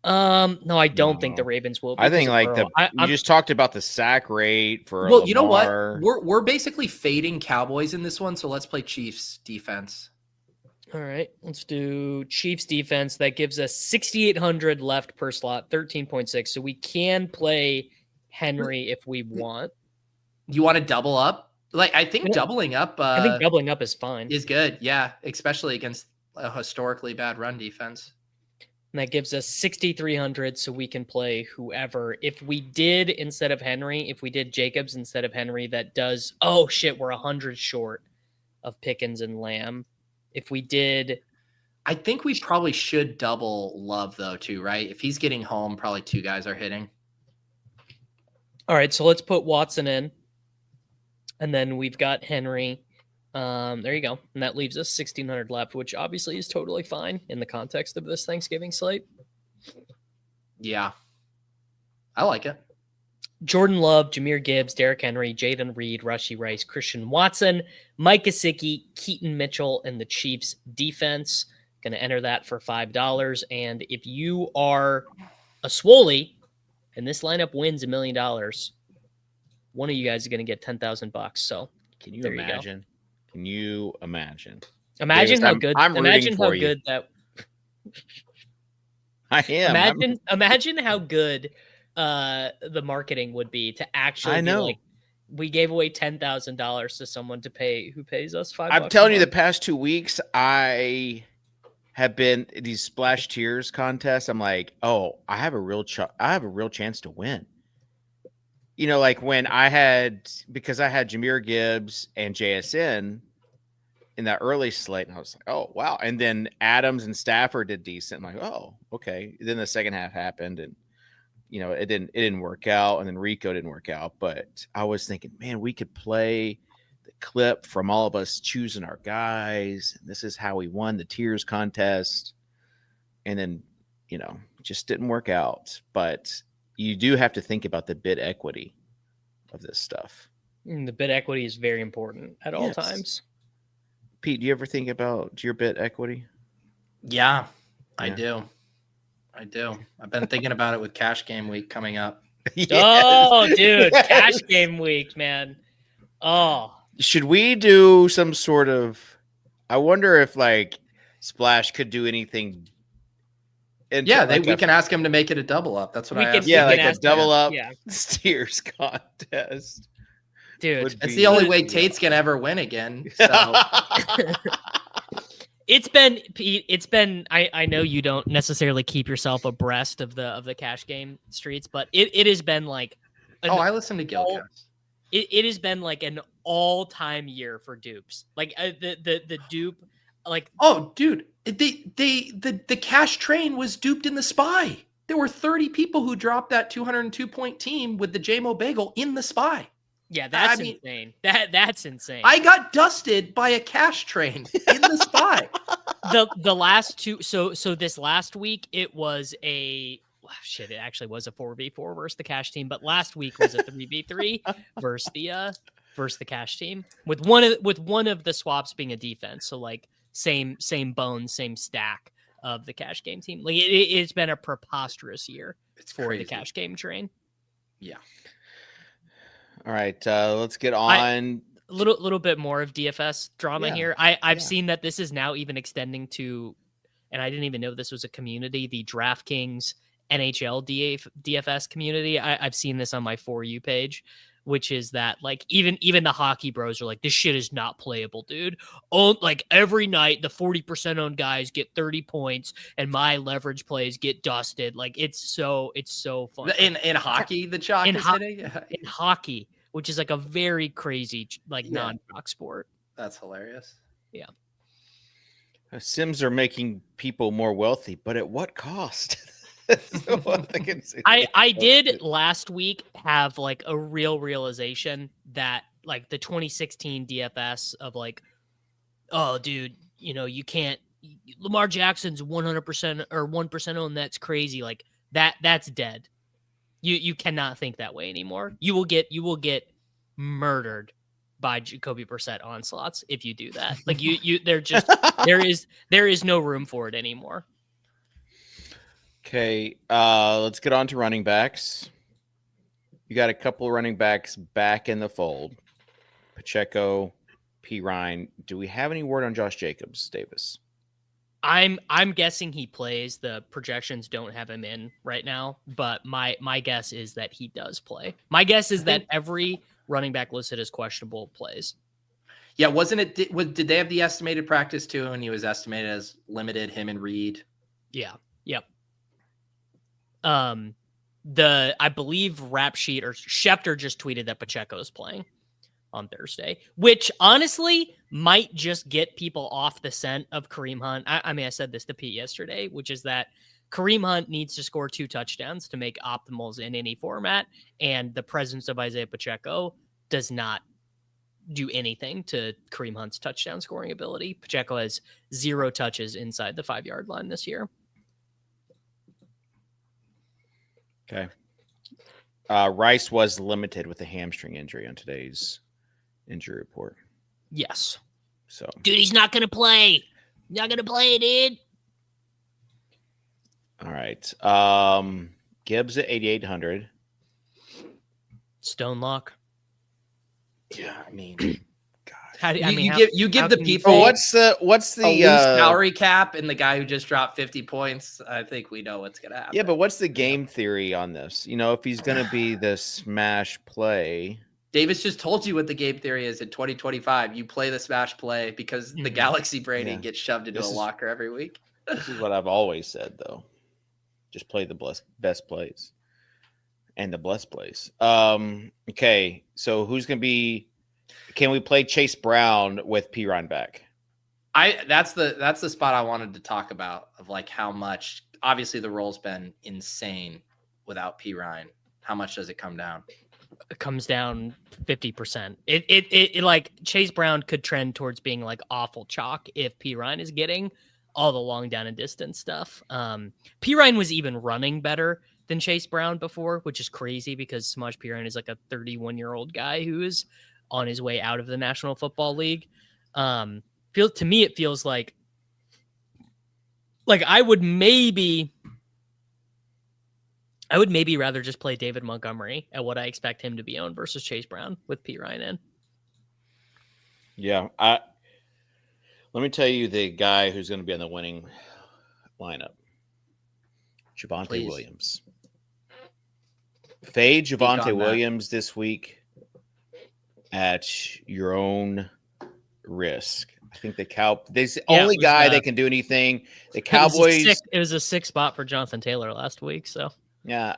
S2: No, I don't think the Ravens will be.
S1: I think like you just talked about the sack rate for.
S3: Well,
S1: Lamar.
S3: You know what? We're basically fading Cowboys in this one, so let's play Chiefs defense.
S2: All right, let's do Chiefs defense. That gives us 6,800 left per slot, 13.6. So we can play Henry if we want.
S3: You want to double up? Like I think doubling up.
S2: I think doubling up is fine.
S3: Is good, yeah, especially against a historically bad run defense.
S2: And that gives us 6,300, so we can play whoever. If we did instead of Henry, if we did Jacobs instead of Henry, that does. Oh shit, we're 100 short of Pickens and Lamb. If we did,
S3: I think we probably should double Love though too, right? If he's getting home, probably 2 guys are hitting.
S2: All right, so let's put Watson in, and then we've got Henry. There you go, and that leaves us 1,600 left, which obviously is totally fine in the context of this Thanksgiving slate.
S3: Yeah, I like it.
S2: Jordan Love, Jahmyr Gibbs, Derrick Henry, Jayden Reed, Rashee Rice, Christian Watson, Mike Gesicki, Keaton Mitchell, and the Chiefs defense. Going to enter that for $5. And if you are a Swolie and this lineup wins $1 million, one of you guys is going to get $10,000. So
S1: can you imagine? Can you imagine?
S2: Imagine
S1: Davis,
S2: how good.
S1: I'm
S2: imagine how
S1: you.
S2: good that.
S1: I am.
S2: Imagine how good the marketing would be to actually.
S1: I know.
S2: Be like, we gave away $10,000 to someone who pays us $5.
S1: I'm telling you, the past 2 weeks, I have been these splash tiers contests. I'm like, oh, I have a real chance to win. You know, like when because I had Jahmyr Gibbs and JSN in that early slate, and I was like, oh wow. And then Adams and Stafford did decent. I'm like, oh, okay. Then the second half happened, and you know, it didn't work out, and then Rico didn't work out. But I was thinking, man, we could play the clip from all of us choosing our guys. And this is how we won the tiers contest. And then, you know, just didn't work out. But you do have to think about the bid equity of this stuff.
S2: The bid equity is very important at all times.
S1: Pete, do you ever think about your bid equity?
S3: Yeah, I do. I've been thinking about it with Cash Game Week coming up.
S1: Yes.
S2: Oh, dude, Cash Game Week, man. Oh.
S1: Should we do some sort of, I wonder if like Splash could do anything.
S3: Yeah, we can ask him to make it a double up. That's what I asked.
S1: Yeah, like a double up steers contest.
S2: Dude,
S3: that's the only way Tate's gonna ever win again. So
S2: it's been I know you don't necessarily keep yourself abreast of the cash game streets, but it has been like
S3: I listen to Gilcast.
S2: It has been like an all-time year for dupes. Like the dupe, like,
S3: oh dude, the cash train was duped in the SPY. There were 30 people who dropped that 202 point team with the JMO Bagel in the SPY.
S2: Yeah, that's insane. That's insane.
S3: I got dusted by a cash train in the SPY.
S2: The last two, so this last week it was it actually was a 4v4 versus the cash team, but last week was a 3v3 versus the cash team with one of the swaps being a defense. So like same bones, same stack of the cash game team. Like it's been a preposterous year for the cash game train.
S3: Yeah.
S1: All right, let's get on.
S2: A little bit more of DFS drama here. I've seen that this is now even extending to and I didn't even know this was a community, the DraftKings NHL DFS community. I've seen this on my For You page, which is that like even the hockey bros are like, this shit is not playable, dude. Oh, like every night the 40% owned guys get 30 points and my leverage plays get dusted. Like it's so fun.
S3: In hockey, the chalk is hitting?
S2: In hockey, which is like a very crazy like non-chalk sport.
S3: That's hilarious.
S2: Yeah.
S1: Sims are making people more wealthy, but at what cost?
S2: I did last week have like a real realization that like the 2016 DFS of like, oh dude, you know, you can't, Lamar Jackson's 100% or 1% owned. That's crazy. Like that's dead. You cannot think that way anymore. You will get murdered by Jacoby Brissett onslaughts if you do that. Like there is no room for it anymore.
S1: Okay, let's get on to running backs. You got a couple of running backs back in the fold. Pacheco, P. Ryan. Do we have any word on Josh Jacobs, Davis?
S2: I'm guessing he plays. The projections don't have him in right now, but my guess is that he does play. My guess is that every running back listed as questionable plays.
S3: Yeah, wasn't it? Did they have the estimated practice too? And he was estimated as limited, him and Reed.
S2: Yeah. Yep. I believe Rap Sheet or Schefter just tweeted that Pacheco is playing on Thursday, which honestly might just get people off the scent of Kareem Hunt. I mean, I said this to Pete yesterday, which is that Kareem Hunt needs to score 2 touchdowns to make optimals in any format. And the presence of Isaiah Pacheco does not do anything to Kareem Hunt's touchdown scoring ability. Pacheco has 0 touches inside the 5-yard line this year.
S1: Okay. Rice was limited with a hamstring injury on today's injury report.
S2: Yes.
S1: So,
S2: dude, he's not going to play. Not going to play, dude.
S1: All right. Gibbs at 8,800.
S2: Stone lock.
S3: Yeah, I mean,
S2: God.
S3: You give the people.
S1: Oh, what's the
S3: loose salary cap and the guy who just dropped 50 points? I think we know what's gonna happen.
S1: Yeah, but what's the game theory on this? You know, if he's gonna be the smash play.
S3: Davis just told you what the game theory is in 2025. You play the smash play because the Galaxy brain gets shoved into a locker every week.
S1: This is what I've always said, though. Just play the best plays and the blessed plays. Okay, so who's gonna be? Can we play Chase Brown with P. Ryan back?
S3: That's the spot I wanted to talk about of like how much. Obviously, the role's been insane without P. Ryan. How much does it come down?
S2: It comes down 50%. It like Chase Brown could trend towards being like awful chalk if P. Ryan is getting all the long down and distance stuff. P. Ryan was even running better than Chase Brown before, which is crazy because Samaje Perine is like a 31-year-old guy who is on his way out of the National Football League. To me, it feels like I would maybe rather just play David Montgomery at what I expect him to be owned versus Chase Brown with P. Ryan in.
S1: Yeah. Let me tell you the guy who's going to be on the winning lineup. Javonte Williams. Fade Javonte Williams this week at your own risk. I think the only guy that can do anything. The Cowboys.
S2: It was a 6 spot for Jonathan Taylor last week. So
S1: yeah.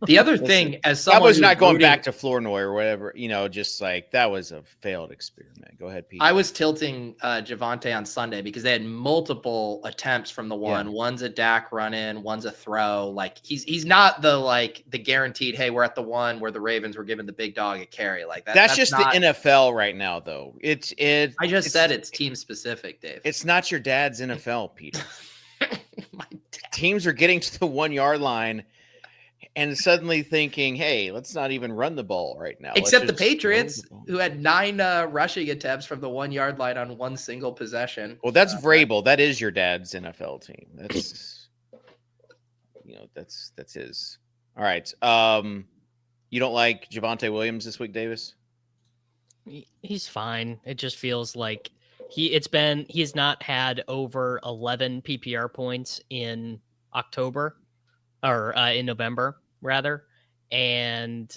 S3: The other thing, as someone
S1: Cowboys not going back to Flournoy or whatever, just like that was a failed experiment. Go ahead, Pete.
S3: I was tilting Javonte on Sunday because they had multiple attempts from the one. Yeah. One's a Dak run in, one's a throw. Like he's not the guaranteed. Hey, we're at the one where the Ravens were giving the big dog a carry like that.
S1: That's just not, the NFL right now, though. I
S3: just said it's team specific, Dave.
S1: It's not your dad's NFL, Peter. Teams are getting to the 1 yard line. And suddenly thinking, hey, let's not even run the ball right now.
S3: Except the Patriots, who had 9 rushing attempts from the 1 yard line on one single possession.
S1: Well, that's Vrabel. That is your dad's NFL team. That's, that's his. All right. You don't like Javonte Williams this week, Davis?
S2: He's fine. It just feels like He has not had over 11 PPR points in October or in November rather. And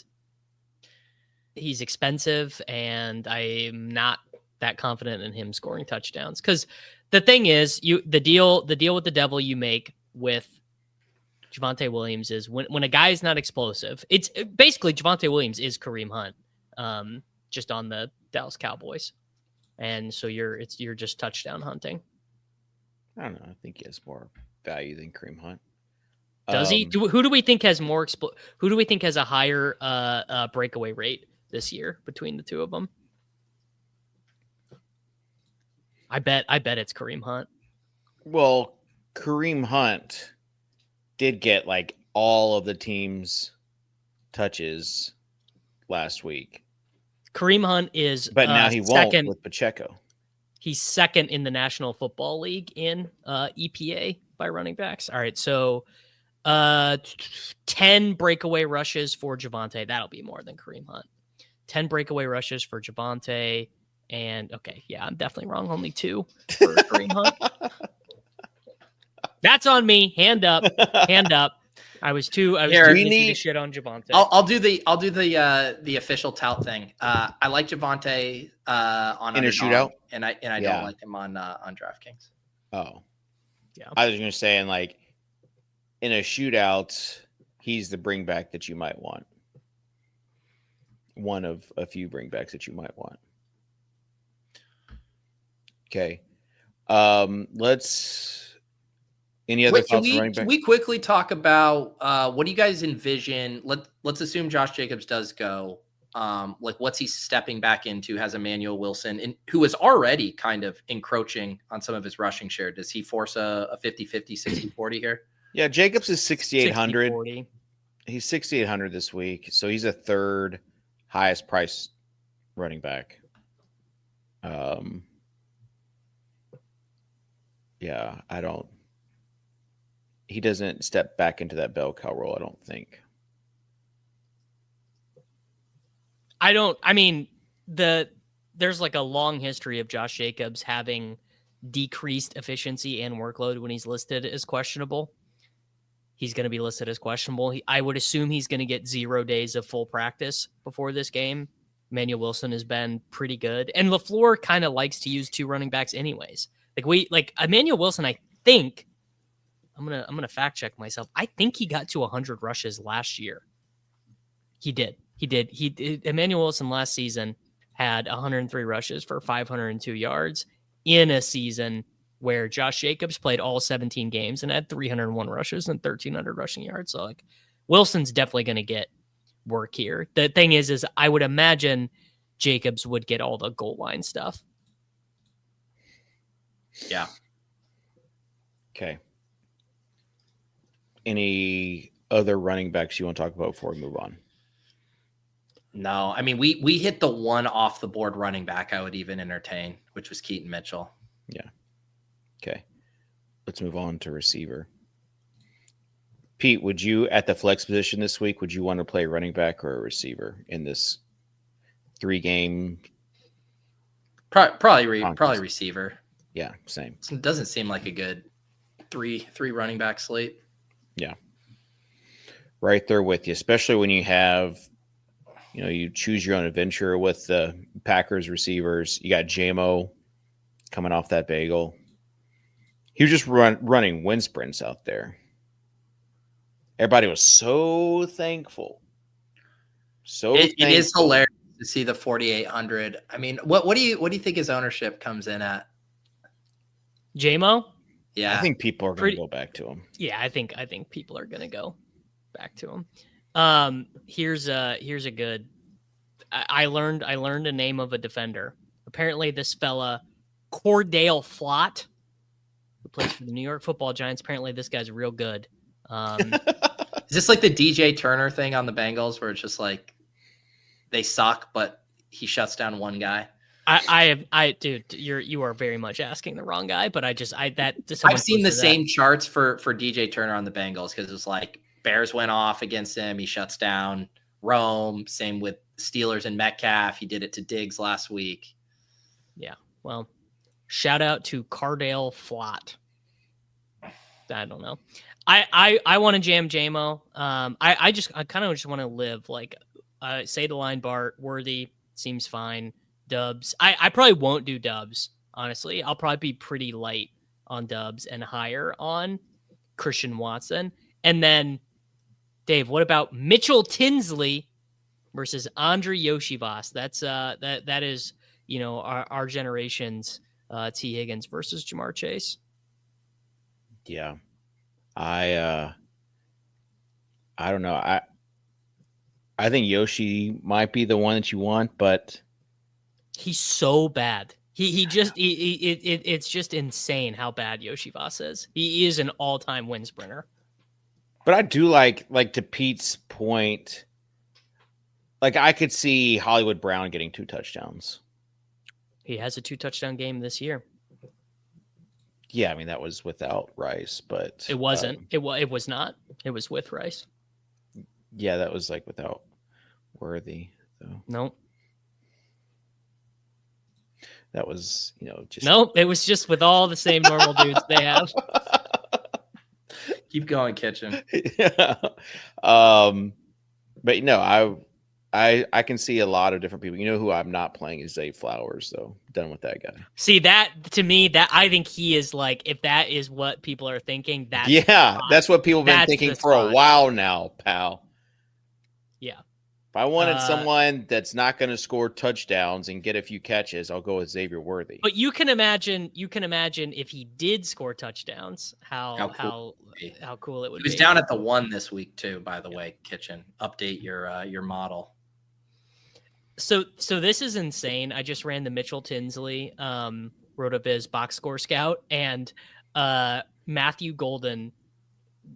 S2: he's expensive, and I'm not that confident in him scoring touchdowns. Because the thing is, the deal with the devil you make with Javonte Williams is when a guy is not explosive, it's basically Javonte Williams is Kareem Hunt, just on the Dallas Cowboys, and so you're just touchdown hunting.
S1: I don't know. I think he has more value than Kareem Hunt.
S2: Does he? Who do we think has more? Who do we think has a higher breakaway rate this year between the two of them? I bet it's Kareem Hunt.
S1: Well, Kareem Hunt did get like all of the team's touches last week.
S2: Kareem Hunt is,
S1: but now he
S2: second,
S1: won't with Pacheco.
S2: He's second in the National Football League in EPA by running backs. All right, so 10 breakaway rushes for Javonte. That'll be more than Kareem Hunt. 10 breakaway rushes for Javonte. And okay, yeah, I'm definitely wrong. Only 2 for Kareem Hunt. That's on me. Hand up. I was too busy to shit on Javonte.
S3: I'll do the official tout thing. I like Javonte on
S1: in a shootout,
S3: and I don't like him on DraftKings.
S1: Oh,
S2: yeah.
S1: I was going to say, in a shootout, he's the bring back that you might want. One of a few bring backs that you might want. Okay. Any other thoughts on running back?
S3: Can we quickly talk about what do you guys envision? Let's assume Josh Jacobs does go. What's he stepping back into? Has Emmanuel Wilson, who is already kind of encroaching on some of his rushing share. Does he force a 50-50, 60-40 here?
S1: Yeah, Jacobs is 6,800.
S2: 60-40.
S1: He's 6,800 this week, so he's a third highest price running back. Yeah, he doesn't step back into that bell cow role, I don't think.
S2: There's like a long history of Josh Jacobs having decreased efficiency and workload when he's listed as questionable. He's going to be listed as questionable. I would assume he's going to get 0 days of full practice before this game. Emmanuel Wilson has been pretty good. And LaFleur kind of likes to use 2 running backs anyways. Emmanuel Wilson, I think, I'm gonna fact check myself. I think he got to 100 rushes last year. He did. Emmanuel Wilson last season had 103 rushes for 502 yards in a season where Josh Jacobs played all 17 games and had 301 rushes and 1,300 rushing yards. So Wilson's definitely going to get work here. The thing is I would imagine Jacobs would get all the goal line stuff.
S3: Yeah.
S1: Okay. Any other running backs you want to talk about before we move on?
S3: No, we hit the one off the board running back I would even entertain, which was Keaton Mitchell.
S1: Yeah. Okay. Let's move on to receiver. Pete, would you, at the flex position this week, would you want to play running back or a receiver in this 3-game?
S3: Probably receiver.
S1: Yeah, same.
S3: It doesn't seem like a good three running back slate.
S1: Yeah. Right there with you, especially when you have, you choose your own adventure with the Packers receivers. You got JMO coming off that bagel. He was just running wind sprints out there. Everybody was so thankful.
S3: It is hilarious to see the 4,800. What do you think his ownership comes in at?
S2: JMO?
S3: Yeah.
S1: I think people are going to go back to him.
S2: Yeah, I think people are going to go back to him. Here's a good. I learned a name of a defender. Apparently, this fella Cordale Flott, who plays for the New York Football Giants. Apparently, this guy's real good.
S3: Is this like the DJ Turner thing on the Bengals, where it's just like they suck, but he shuts down one guy?
S2: Dude, you are very much asking the wrong guy, but I've
S3: seen the same charts for DJ Turner on the Bengals, because it's like Bears went off against him, he shuts down. Rome, same with Steelers and Metcalf. He did it to Diggs last week.
S2: Yeah, well, Shout out to Cardale Flott. I don't know. I want to jam JMO. I kind of just want to live like say the line Bart Worthy seems fine. Dubs. I probably won't do Dubs. Honestly, I'll probably be pretty light on Dubs and higher on Christian Watson. And then Dave, what about Mitchell Tinsley versus Andre Yoshivas? That's that is, you know, our generation's T Higgins versus Jamar Chase.
S1: Yeah. I don't know. I think Yoshi might be the one that you want, but
S2: he's so bad. It's just insane how bad Yoshivas is. He is an all-time win sprinter.
S1: But I do like to Pete's point, like I could see Hollywood Brown getting 2 touchdowns.
S2: He has a 2-touchdown game this year.
S1: Yeah, I mean that was without Rice, but
S2: it wasn't. It was not. It was with Rice.
S1: Yeah, that was like without Worthy. So.
S2: Nope.
S1: That was, you know, just
S2: nope. It was just with all the same normal dudes they have.
S3: Keep going, Kitchen.
S1: Yeah. But no, I can see a lot of different people. You know who I'm not playing is Zay Flowers, so done with that guy.
S2: See, that to me, that I think he is like, if that is what people are thinking, that's
S1: that's what people have been thinking for a while now, pal.
S2: Yeah.
S1: If I wanted someone that's not going to score touchdowns and get a few catches, I'll go with Xavier Worthy.
S2: But you can imagine if he did score touchdowns, how cool it would be.
S3: He was down at the 1 this week too, by the way, Kitchen. Update your model.
S2: So this is insane. I just ran the Mitchell Tinsley RotoViz box score scout, and Matthew Golden,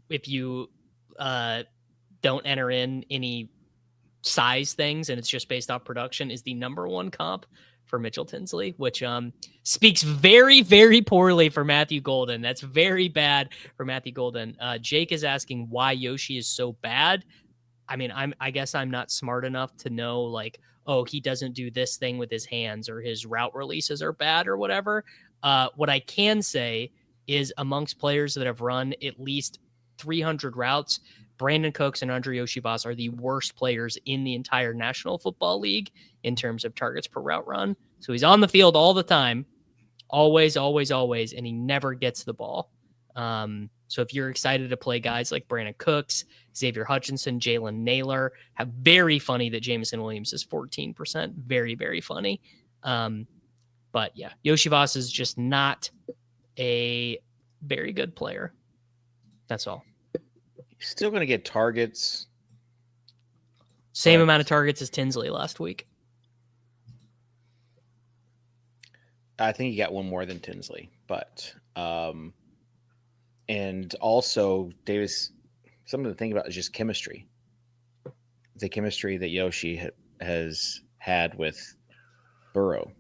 S2: if you don't enter in any size things and it's just based off production, is the #1 comp for Mitchell Tinsley, which speaks very, very poorly for Matthew Golden. That's very bad for Matthew Golden. Jake is asking why Yoshi is so bad. I mean, I guess I'm not smart enough to know, like, oh, he doesn't do this thing with his hands or his route releases are bad or whatever. What I can say is amongst players that have run at least 300 routes, Brandon Cooks and Andre Yoshivas are the worst players in the entire National Football League in terms of targets per route run. So he's on the field all the time, always, and he never gets the ball. So if you're excited to play guys like Brandon Cooks, Xavier Hutchinson, Jalen Naylor, have very funny that Jameson Williams is 14%. Very, very funny. But yeah, Yoshivas is just not a very good player. That's all.
S1: He's still going to get targets.
S2: Same amount of targets as Tinsley last week.
S1: I think he got one more than Tinsley, but and also Davis, something to think about is just chemistry. The chemistry that Yoshi has had with Burrow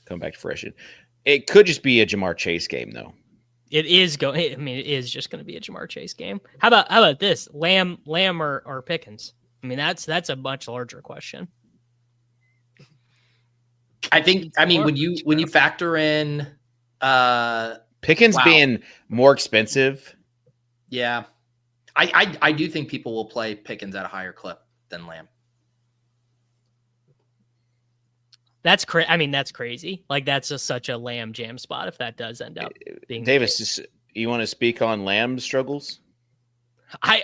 S1: come back to fruition. It could just be a Jamar Chase game, though.
S2: It is going. I mean, it is just going to be a Jamar Chase game. How about this? Lamb or Pickens? I mean, that's a much larger question.
S3: I think. I mean, when you factor in
S1: Pickens being more expensive,
S3: yeah, I do think people will play Pickens at a higher clip than Lamb.
S2: That's crazy. I mean, that's crazy. Like, that's just such a Lamb jam spot if that does end up being
S1: Davis. You want to speak on Lamb's struggles?
S2: I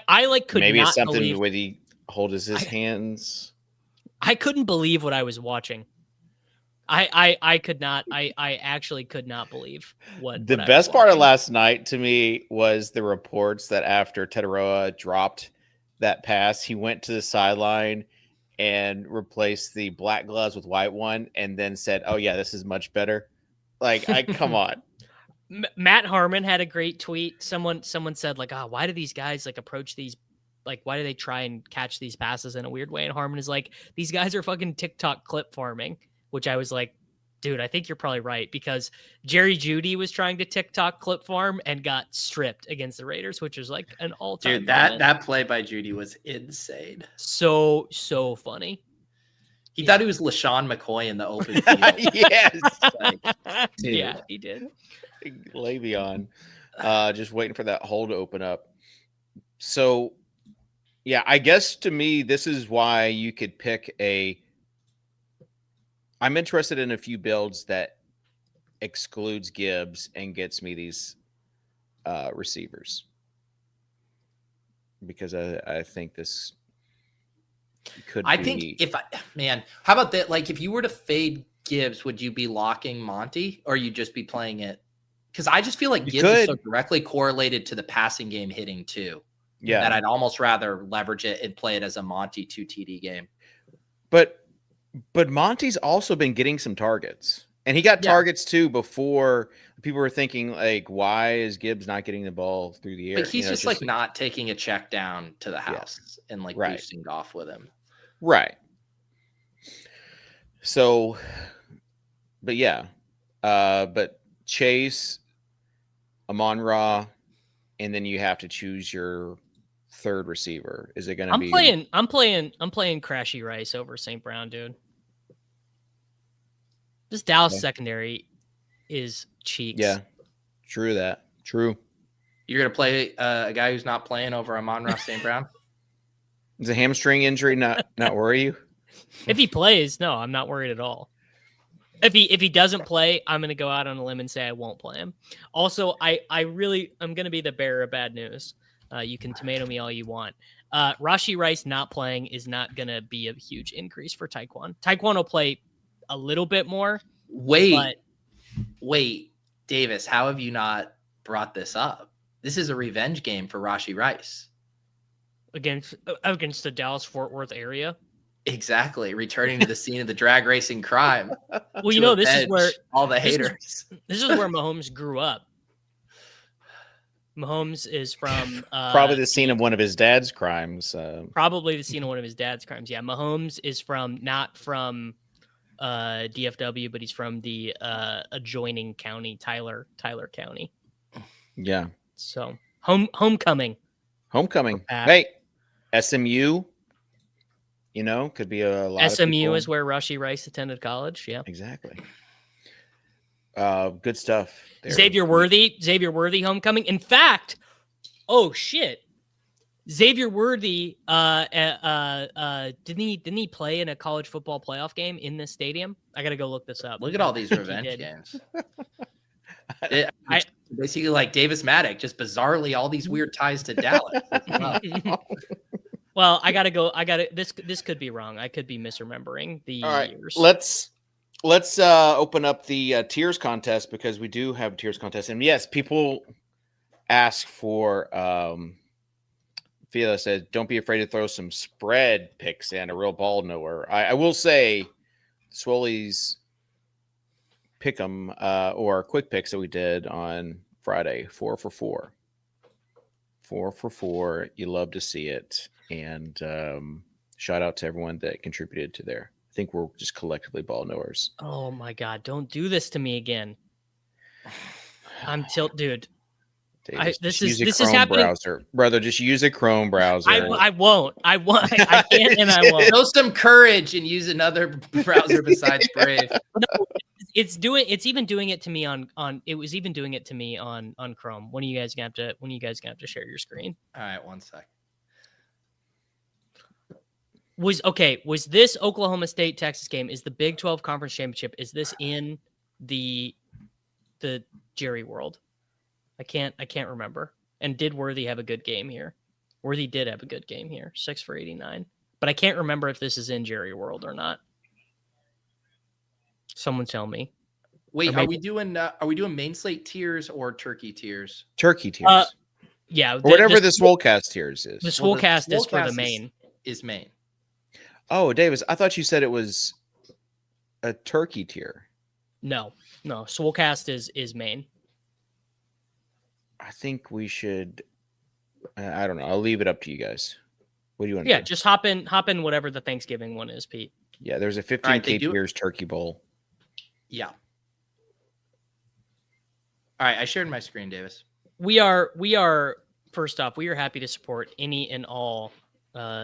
S2: could
S1: maybe
S2: not
S1: it's something
S2: believe,
S1: where he holds his hands.
S2: I couldn't believe what I was watching. I could not. I actually could not believe what
S1: The best part of last night to me was the reports that after Tetaroa dropped that pass, he went to the sideline and replaced the black gloves with white one, and then said, "Oh yeah, this is much better." Like, come on.
S2: Matt Harmon had a great tweet. Someone said, like, "Oh, why do these guys like approach these? Like, why do they try and catch these passes in a weird way?" And Harmon is like, "These guys are fucking TikTok clip farming," which I was like, dude, I think you're probably right, because Jerry Jeudy was trying to TikTok clip farm and got stripped against the Raiders, which was like an all-time.
S3: Dude, that play by Jeudy was insane.
S2: So funny.
S3: He thought he was LaShawn McCoy in the open field.
S1: Yes.
S2: Yeah, he did.
S1: Le'Veon. Just waiting for that hole to open up. So, yeah, I guess to me, this is why you could pick I'm interested in a few builds that excludes Gibbs and gets me these receivers. Because I think this could
S3: I
S1: be...
S3: think how about that? Like, if you were to fade Gibbs, would you be locking Monty, or you just be playing it? Because I just feel like Gibbs is so directly correlated to the passing game hitting too.
S1: Yeah,
S3: that I'd almost rather leverage it and play it as a Monty 2 TD game.
S1: But Monty's also been getting some targets, and he got targets too before. People were thinking, like, why is Gibbs not getting the ball through the air?
S3: But he's just like not taking a check down to the house and like boosting off with him.
S1: Right. So, but yeah, but Chase, Amon-Ra, and then you have to choose your third receiver. Is it going to be?
S2: I'm playing Crashy Rice over St. Brown, dude. This Dallas secondary is cheeks.
S1: Yeah, true that. True.
S3: You're gonna play a guy who's not playing over Amon-Ra St. Brown.
S1: Does a hamstring injury not worry you?
S2: If he plays, no, I'm not worried at all. If he doesn't play, I'm gonna go out on a limb and say I won't play him. Also, I'm gonna be the bearer of bad news. You can tomato me all you want. Rashee Rice not playing is not gonna be a huge increase for Tyquan. Tyquan will play a little bit more.
S3: Wait, Davis, how have you not brought this up? This is a revenge game for Rashee Rice
S2: against the Dallas-Fort Worth area.
S3: Exactly, returning to the scene of the drag racing crime.
S2: Well, this is where
S3: all the haters.
S2: This is where Mahomes grew up. Mahomes is from
S1: probably the scene of one of his dad's crimes.
S2: Probably the scene of one of his dad's crimes. Yeah, Mahomes is not from DFW, but he's from the adjoining county, Tyler County.
S1: Yeah.
S2: So homecoming.
S1: Hey, SMU. Could be a lot.
S2: SMU is where Rashee Rice attended college. Yeah,
S1: exactly. Good stuff. There.
S2: Xavier Worthy, homecoming. In fact, oh shit, Xavier Worthy. Didn't he play in a college football playoff game in this stadium? I gotta go look this up.
S3: Look at all these revenge games. Basically, like Davis Maddock, just bizarrely all these weird ties to Dallas.
S2: Well, this could be wrong. I could be misremembering the years.
S1: Let's open up the tiers contest, because we do have a tiers contest. And yes, people ask for Fila said, don't be afraid to throw some spread picks in, a real ball knower. I will say Swolies pick 'em or quick picks that we did on Friday, 4 for 4. 4 for 4. You love to see it. And shout out to everyone that contributed to there. I think we're just collectively ball knowers.
S2: Oh my God. Don't do this to me again. I'm dude. This is happening.
S1: Browser. Brother, just use a Chrome browser.
S2: I won't. I can't and I won't.
S3: Show some courage and use another browser besides Brave.
S2: No, it's even doing it to me on it was even doing it to me on Chrome. When are you guys gonna have to share your screen?
S3: All right, 1 sec.
S2: Was this Oklahoma State Texas game? Is the Big 12 Conference Championship? Is this in the Jerry World? I can't remember. And did Worthy have a good game here? Worthy did have a good game here, 6 for 89. But I can't remember if this is in Jerry World or not. Someone tell me.
S3: Wait, are we doing main slate tiers or turkey tiers?
S1: Turkey tiers.
S2: Yeah,
S1: or whatever the Swolecast tiers is.
S2: The Swolecast is for the main.
S3: Is main.
S1: Oh, Davis, I thought you said it was a turkey tier.
S2: No. Swolecast is main.
S1: I think we should. I don't know. I'll leave it up to you guys. What do you want?
S2: Yeah, just hop in whatever the Thanksgiving one is, Pete.
S1: Yeah, there's a 15K tiers turkey bowl.
S3: Yeah. All right, I shared my screen, Davis.
S2: We are first off, we are happy to support any and all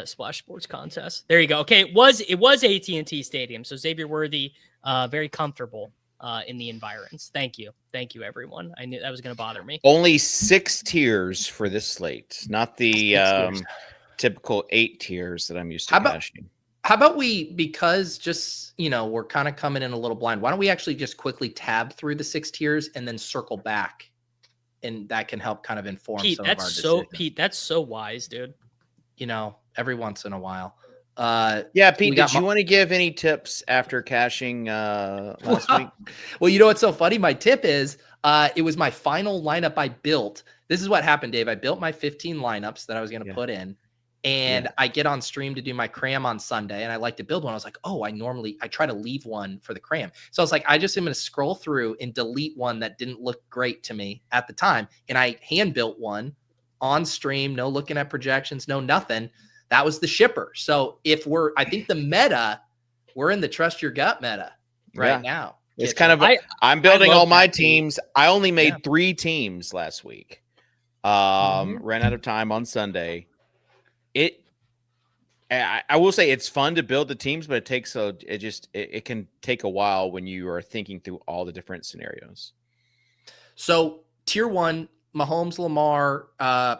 S2: Splash Sports contest. There you go. Okay, it was AT&T Stadium, so Xavier Worthy, very comfortable in the environs. Thank you, everyone. I knew that was going to bother me.
S1: Only 6 tiers for this slate, not the typical 8 tiers that I'm used to cashing.
S3: How about we, because just, we're kind of coming in a little blind, why don't we actually just quickly tab through the 6 tiers and then circle back? And that can help kind of inform
S2: Pete,
S3: some of our decisions.
S2: Pete, that's so wise, dude.
S3: Every once in a while.
S1: Yeah, Pete, did you want to give any tips after cashing last week?
S3: Well, you know what's so funny? My tip is it was my final lineup I built. This is what happened, Dave. I built my 15 lineups that I was going to put in. And I get on stream to do my cram on Sunday, and I like to build one. I was like, I try to leave one for the cram. So I was like, I just am going to scroll through and delete one that didn't look great to me at the time. And I hand built one on stream, no looking at projections, no nothing. That was the shipper. So I think the meta, we're in the trust your gut meta right now.
S1: It's kind of, I'm building all my teams. I only made 3 teams last week. Ran out of time on Sunday. I will say it's fun to build the teams, but it can take a while when you are thinking through all the different scenarios.
S3: So tier 1, Mahomes, Lamar,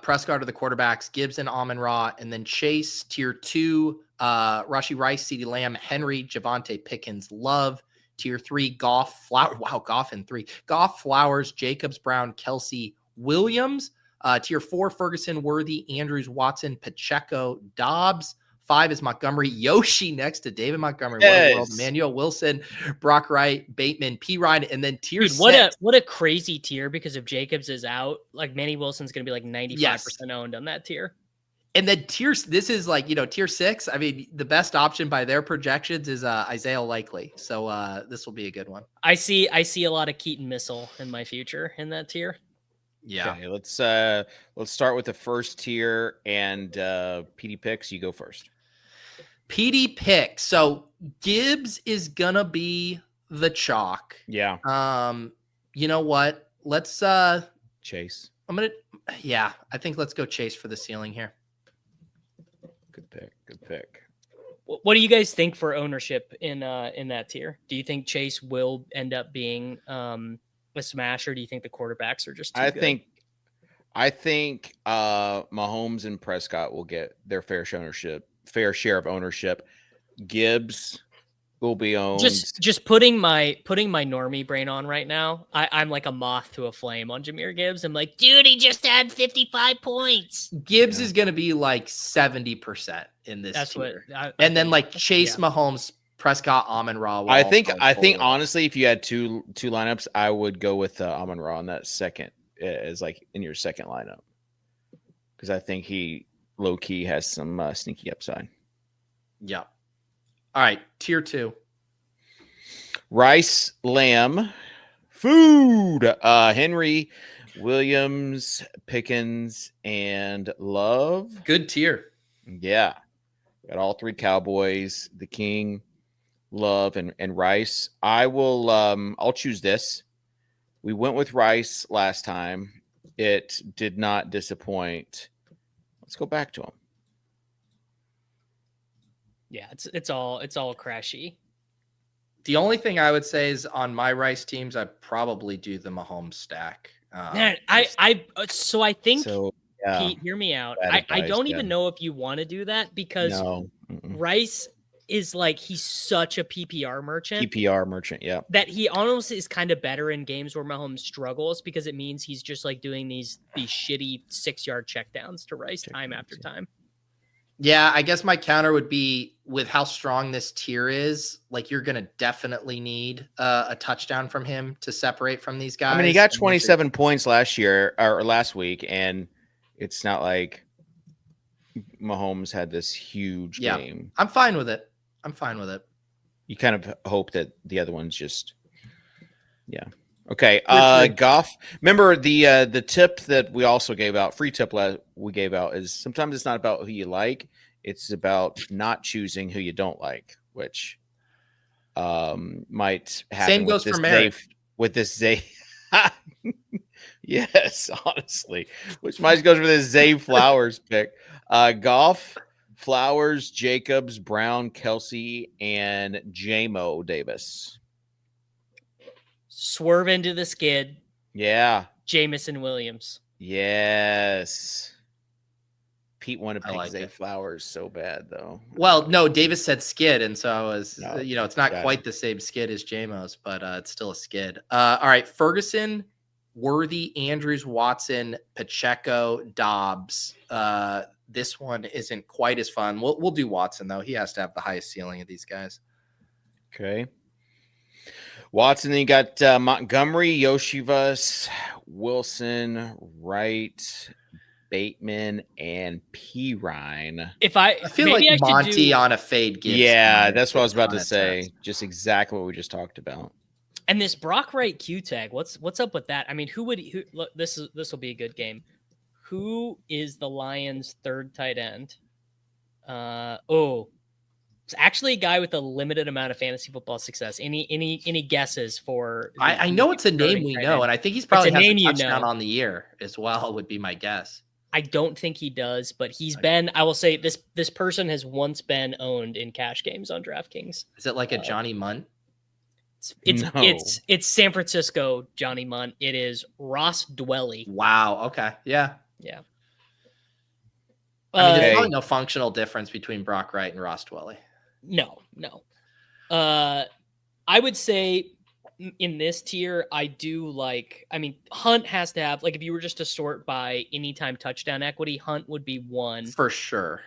S3: Prescott are the quarterbacks, Gibbs and Amon-Ra, and then Chase. Tier 2, Rashee Rice, CeeDee Lamb, Henry, Javonte Pickens, Love. Tier 3, Goff, Flowers. Wow, Goff in 3. Goff, Flowers, Jacobs, Brown, Kelsey, Williams. Tier 4, Ferguson, Worthy, Andrews, Watson, Pacheco, Dobbs. 5 is Montgomery, Yoshi next to David Montgomery, World, Emmanuel Wilson, Brock Wright, Bateman, P. Ryan, and then tier 6.
S2: What a crazy tier, because if Jacobs is out, like Manny Wilson's going to be like 95% owned on that tier.
S3: And then this is like, tier 6. I mean, the best option by their projections is Isaiah Likely. So this will be a good one.
S2: I see a lot of Keaton Missile in my future in that tier.
S3: Yeah.
S1: Okay, let's start with the first tier, and PD Picks, you go first.
S3: PD Picks. So Gibbs is gonna be the chalk.
S1: Yeah.
S3: You know what? Let's
S1: Chase.
S3: I think let's go Chase for the ceiling here.
S1: Good pick.
S2: What do you guys think for ownership in that tier? Do you think Chase will end up being a smash, or do you think the quarterbacks are just too good?
S1: I think Mahomes and Prescott will get their fair share of ownership. Gibbs will be owned.
S2: Just putting my normie brain on right now. I'm like a moth to a flame on Jahmyr Gibbs. I'm like, dude, he just had 55 points.
S3: Gibbs is going to be like 70% in this tier. And then like Chase, Mahomes, Prescott, Amon-Ra.
S1: I think honestly, if you had two lineups, I would go with Amon-Ra on that second, as like in your second lineup, because I think he low key has some sneaky upside.
S3: Yeah. All right, tier 2.
S1: Rice, Lamb, food. Henry, Williams, Pickens, and Love.
S3: Good tier.
S1: Yeah, got all 3 Cowboys, the King, Love, and Rice. I'll choose this. We went with Rice last time. It did not disappoint. Let's go back to him.
S2: Yeah, it's all crashy.
S3: The only thing I would say is on my Rice teams, I probably do the Mahomes stack.
S2: Man, I think Pete, hear me out. I don't even know if you want to do that, because Rice is like, he's such a PPR merchant.
S1: Yeah.
S2: That he almost is kind of better in games where Mahomes struggles, because it means he's just like doing these shitty 6-yard checkdowns to Rice time after time.
S3: Yeah, I guess my counter would be, with how strong this tier is, like, you're going to definitely need a touchdown from him to separate from these guys.
S1: I mean, he got 27 points last week, and it's not like Mahomes had this huge game.
S3: I'm fine with it.
S1: You kind of hope that the other one's just, Okay. Goff. Remember the tip that we also gave out, free tip we gave out, is sometimes it's not about who you like, it's about not choosing who you don't like, which might happen.
S3: Same goes for Merrick.
S1: With this Zay. Yes, honestly, which might goes for this Zay Flowers pick. Goff, Flowers, Jacobs, Brown, Kelsey, and J-Mo Davis.
S2: Swerve into the skid.
S1: Yeah.
S2: Jamison Williams.
S1: Yes. Pete wanted to
S3: I
S1: pick
S3: like
S1: Zay
S3: it.
S1: Flowers so bad, though.
S3: Well, no, Davis said skid, and so I was,
S1: No,
S3: it's not
S1: got
S3: quite
S1: it.
S3: the same skid as JMO's, but it's still a skid. All right, Ferguson, Worthy, Andrews, Watson, Pacheco, Dobbs. This one isn't quite as fun. We'll do Watson, though. He has to have the highest ceiling of these guys.
S1: Okay. Watson, then you got Montgomery, Yoshivas, Wilson, Wright, Bateman, and Pirine.
S2: I
S3: feel like Monty on a fade gives.
S1: Yeah, that's what I was about to say. Just exactly what we just talked about.
S2: And this Brock Wright Q tag, what's up with that? I mean, who look, this will be a good game. Who is the Lions' third tight end? It's actually a guy with a limited amount of fantasy football success. Any guesses for?
S3: I know it's a name we know, and I think he's probably has a touchdown on the year as well. Would be my guess.
S2: I don't think he does, but he's been. I will say this person has once been owned in cash games on DraftKings.
S3: Is it like a Johnny Munt?
S2: It's San Francisco Johnny Munt. It is Ross Dwelly.
S3: Wow. Okay. Yeah.
S2: Yeah.
S3: I mean, there's probably no functional difference between Brock Wright and Ross Dwelly.
S2: No. I would say in this tier, I do like. I mean, Hunt has to have if you were just to sort by anytime touchdown equity, Hunt would be one
S3: for sure.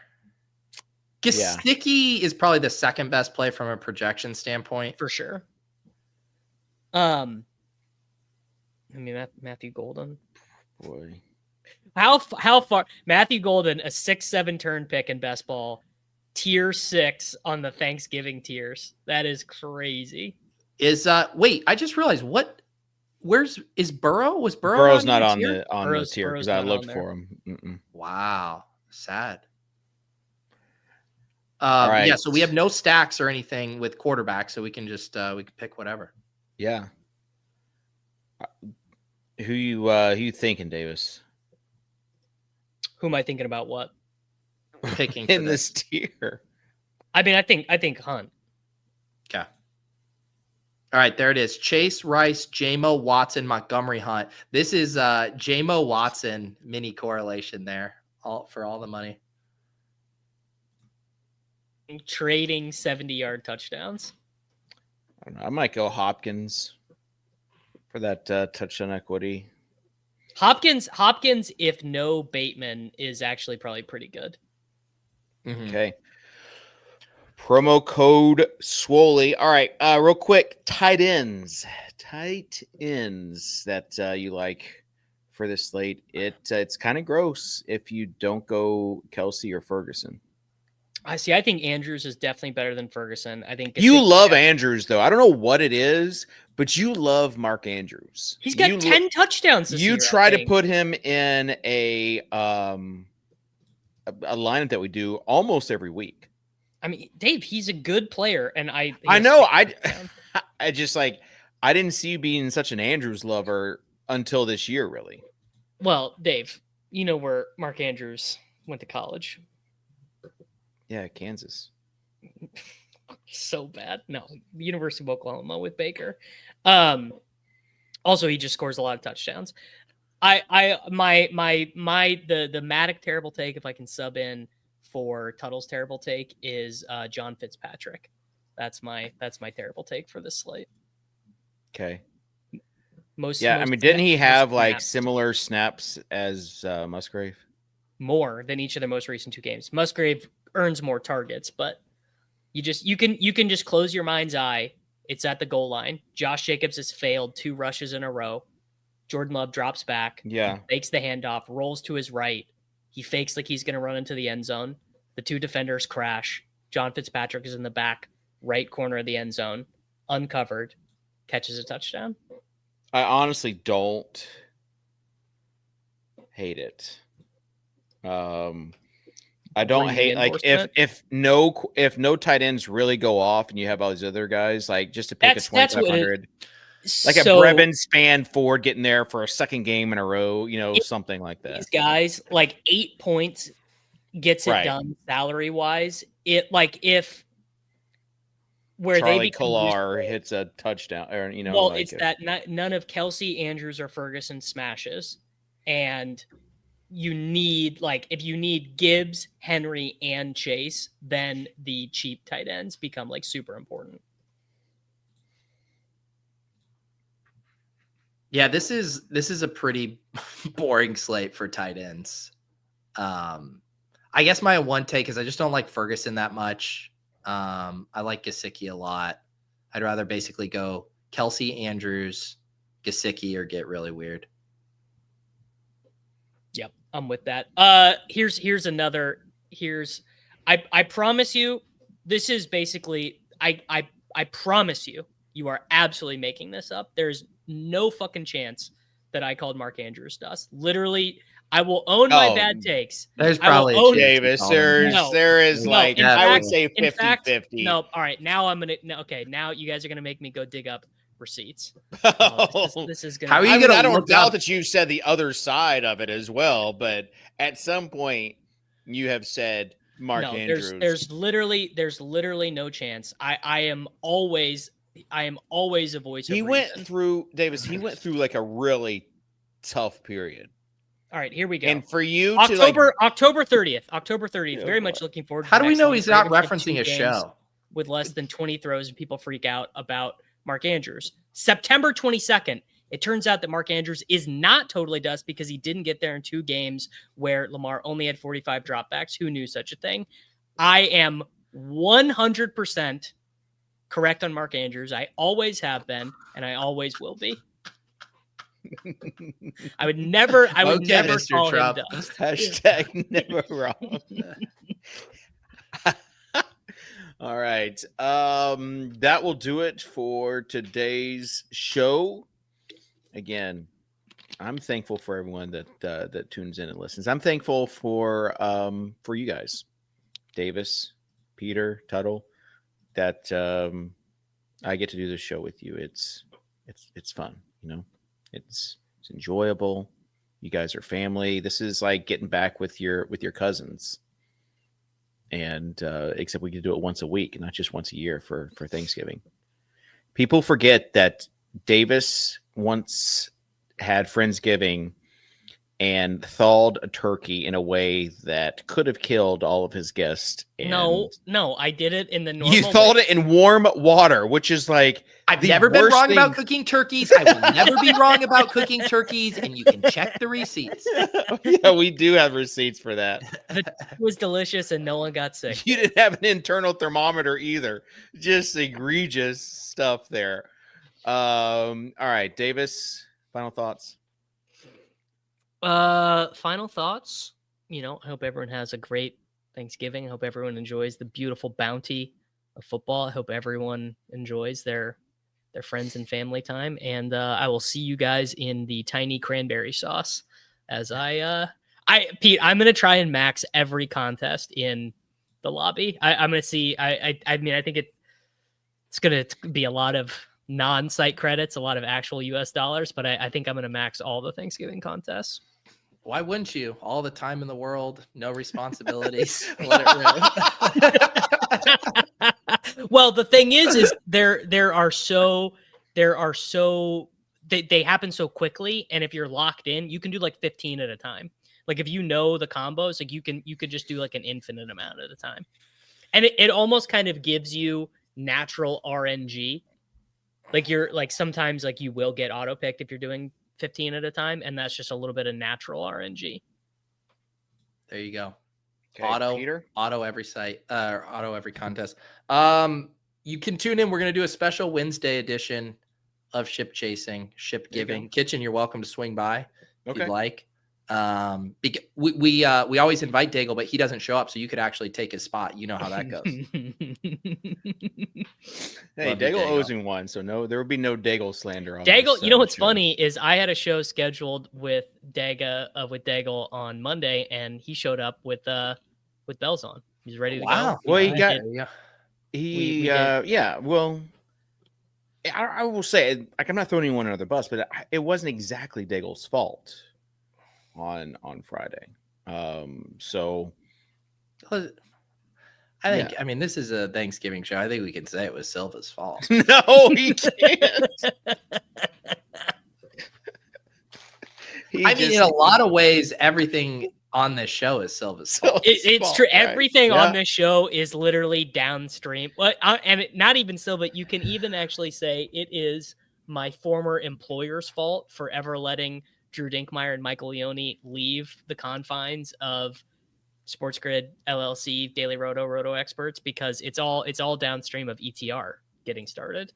S3: Gesicki is probably the second best play from a projection standpoint,
S2: for sure. I mean, Matthew Golden.
S1: Boy,
S2: how far? Matthew Golden, a 6-7 turn pick in best ball, tier 6 on the Thanksgiving tiers. That is crazy.
S3: Wait, I just realized is Burrow? Was Burrow?
S1: Burrow's not on the tier because I looked for him.
S3: Mm-mm. Wow, sad.
S1: All right.
S3: Yeah, so we have no stacks or anything with quarterbacks, so we can just we can pick whatever.
S1: Yeah. Who you thinking, Davis?
S2: Who am I thinking about? What
S3: picking
S1: in this tier?
S2: I mean, I think Hunt.
S3: Okay. All right, there it is. Chase, Rice, J-Mo, Watson, Montgomery, Hunt. This is J-Mo Watson mini correlation there, for all the money.
S2: Trading 70-yard touchdowns.
S1: I don't know. I might go Hopkins for that touchdown equity.
S2: Hopkins, if no Bateman, is actually probably pretty good.
S3: Mm-hmm.
S1: Okay. Promo code Swoley. All right. Real quick. Tight ends that you like for this slate. It's kind of gross if you don't go Kelsey or Ferguson.
S2: I think Andrews is definitely better than Ferguson. I think
S1: you love Andrews, though. I don't know what it is, but you love Mark Andrews.
S2: He's got 10 touchdowns this year.
S1: You try to put him in a lineup that we do almost every week.
S2: I mean, Dave, he's a good player, and I
S1: know. I just I didn't see you being such an Andrews lover until this year, really.
S2: Well, Dave, you know where Mark Andrews went to college.
S1: Yeah, Kansas.
S2: So bad. No, University of Oklahoma with Baker. Also, he just scores a lot of touchdowns. The Matic terrible take, if I can sub in for Tuttle's terrible take, is John Fitzpatrick. That's my terrible take for this slate.
S1: Okay.
S2: I
S1: mean, didn't he have similar snaps as Musgrave?
S2: More than each of their most recent 2 games. Musgrave earns more targets, but you can just close your mind's eye. It's at the goal line. Josh Jacobs has failed 2 rushes in a row. Jordan Love drops back.
S1: Yeah.
S2: Fakes the handoff, rolls to his right. He fakes like he's going to run into the end zone. The 2 defenders crash. John Fitzpatrick is in the back right corner of the end zone, uncovered, catches a touchdown.
S1: I honestly don't hate it. I don't hate if no tight ends really go off and you have all these other guys just to pick a 2,500, a Brevin Span Ford getting there for a second game in a row, something like that.
S2: These guys 8 points gets it
S1: Right.
S2: done salary wise. It like if where
S1: Charlie
S2: they become
S1: Kolar
S2: useful-
S1: hits a touchdown, or
S2: well,
S1: like
S2: it's that none of Kelsey, Andrews, or Ferguson smashes, and you need like if you need Gibbs, Henry, and Chase, then the cheap tight ends become like super important.
S3: Yeah, this is a pretty boring slate for tight ends. I guess my one take is I just don't like Ferguson that much. I like Gesicki a lot. I'd rather basically go Kelsey, Andrews, Gesicki, or get really weird.
S2: Yep, I'm with that. Here's another. I promise you, this is basically I promise you, you are absolutely making this up. There's no fucking chance that I called Mark Andrews dust. Literally, I will own my bad takes.
S3: There's
S2: I will
S3: probably a
S2: own-
S3: chance you
S1: Davis,
S3: called him.
S2: No.
S1: there is
S2: No,
S1: like
S2: in
S1: I would
S2: fact-
S1: say
S2: in fact,
S1: 50-50.
S2: No, all right. Now I'm gonna. No, okay, now you guys are gonna make me go dig up receipts. This is gonna.
S3: How are you
S1: I mean,
S3: gonna
S1: I don't
S3: look
S1: doubt
S3: up-
S1: that you've said the other side of it as well, but at some point you have said Mark
S2: no,
S1: Andrews.
S2: there's literally no chance. I am always a voice.
S1: He
S2: of
S1: went
S2: reason.
S1: through Davis. He went through like a really tough period,
S2: All right, here we go.
S1: and for you to
S2: October 30th.
S1: Oh,
S2: Very
S1: boy.
S2: much looking forward. to
S3: How do we
S2: next
S3: know
S2: week.
S3: he's
S2: We're
S3: not
S2: gonna get
S3: referencing
S2: 2
S3: a
S2: games
S3: show?
S2: with less than 20 throws and people freak out about Mark Andrews? September 22nd. It turns out that Mark Andrews is not totally dust because he didn't get there in 2 games where Lamar only had 45 dropbacks. Who knew such a thing? I am 100% correct on Mark Andrews. I always have been, and I always will be. I would never
S3: Okay, Mr.
S2: call him
S3: Trump.
S2: dust.
S1: hashtag never wrong. All right. That will do it for today's show. Again, I'm thankful for everyone that tunes in and listens. I'm thankful for you guys, Davis, Peter, Tuttle, that I get to do this show with you. It's fun, you know. It's enjoyable. You guys are family. This is like getting back with your cousins. And except we can do it once a week, not just once a year for Thanksgiving. People forget that Davis once had Friendsgiving and thawed a turkey in a way that could have killed all of his guests. And
S2: No, I did it in the normal.
S1: you thawed it in warm water, which is like
S3: I've
S1: the
S3: never been
S1: worst
S3: wrong
S1: thing-
S3: about cooking turkeys. I will never be wrong about cooking turkeys, and you can check the receipts.
S1: Yeah, we do have receipts for that.
S2: It was delicious and no one got sick.
S1: You didn't have an internal thermometer either. Just egregious stuff there. All right, Davis, final thoughts.
S2: Final thoughts. You know, I hope everyone has a great Thanksgiving. I hope everyone enjoys the beautiful bounty of football. I hope everyone enjoys their friends and family time. And I will see you guys in the tiny cranberry sauce as Pete, I'm gonna try and max every contest in the lobby. I'm gonna see. I mean, I think it's gonna be a lot of non-site credits, a lot of actual US dollars, but I think I'm gonna max all the Thanksgiving contests.
S3: Why wouldn't you? All the time in the world, no responsibilities. Let it rip.
S2: Well, the thing is there are so they happen so quickly, and if you're locked in, you can do like 15 at a time. Like if you know the combos, like you could just do like an infinite amount at a time, and it almost kind of gives you natural RNG. Like you're like sometimes like you will get auto picked if you're doing 15 at a time, and that's just a little bit of natural RNG.
S3: There you go.
S1: Okay, Peter?
S3: Auto every site, auto every contest. You can tune in. We're going to do a special Wednesday edition of Ship Chasing, Ship Giving. Kitchen, you're welcome to swing by if you'd like. We always invite Daigle, but he doesn't show up, so you could actually take his spot. You know how that goes.
S1: Hey,
S3: Love you,
S1: Daigle owes
S3: Daigle.
S1: me one, so no, there would be no Daigle slander on
S2: Daigle,
S1: this,
S2: you know what's
S1: show.
S2: funny is I had a show scheduled with Daigle on Monday, and he showed up with bells on. He's ready to
S3: Wow.
S2: go.
S1: Well, he
S2: I
S1: got-
S2: did-
S3: There you go.
S1: He,
S2: we did.
S1: yeah, well, I will say, like, I'm not throwing anyone under the bus, but it wasn't exactly Daigle's fault on Friday. So
S3: I think. I mean, this is a Thanksgiving show. I think we can say it was Silva's fault.
S1: No, he can't.
S3: I mean, in a lot of ways, everything on this show is Silva's fault.
S2: It's true.
S1: Right.
S2: Everything
S1: Yeah.
S2: on this show is literally downstream. Well, and not even Silva. You can even actually say it is my former employer's fault for ever letting Drew Dinkmeyer and Michael Leone leave the confines of Sports Grid LLC, Daily Roto Experts, because it's all downstream of ETR getting started.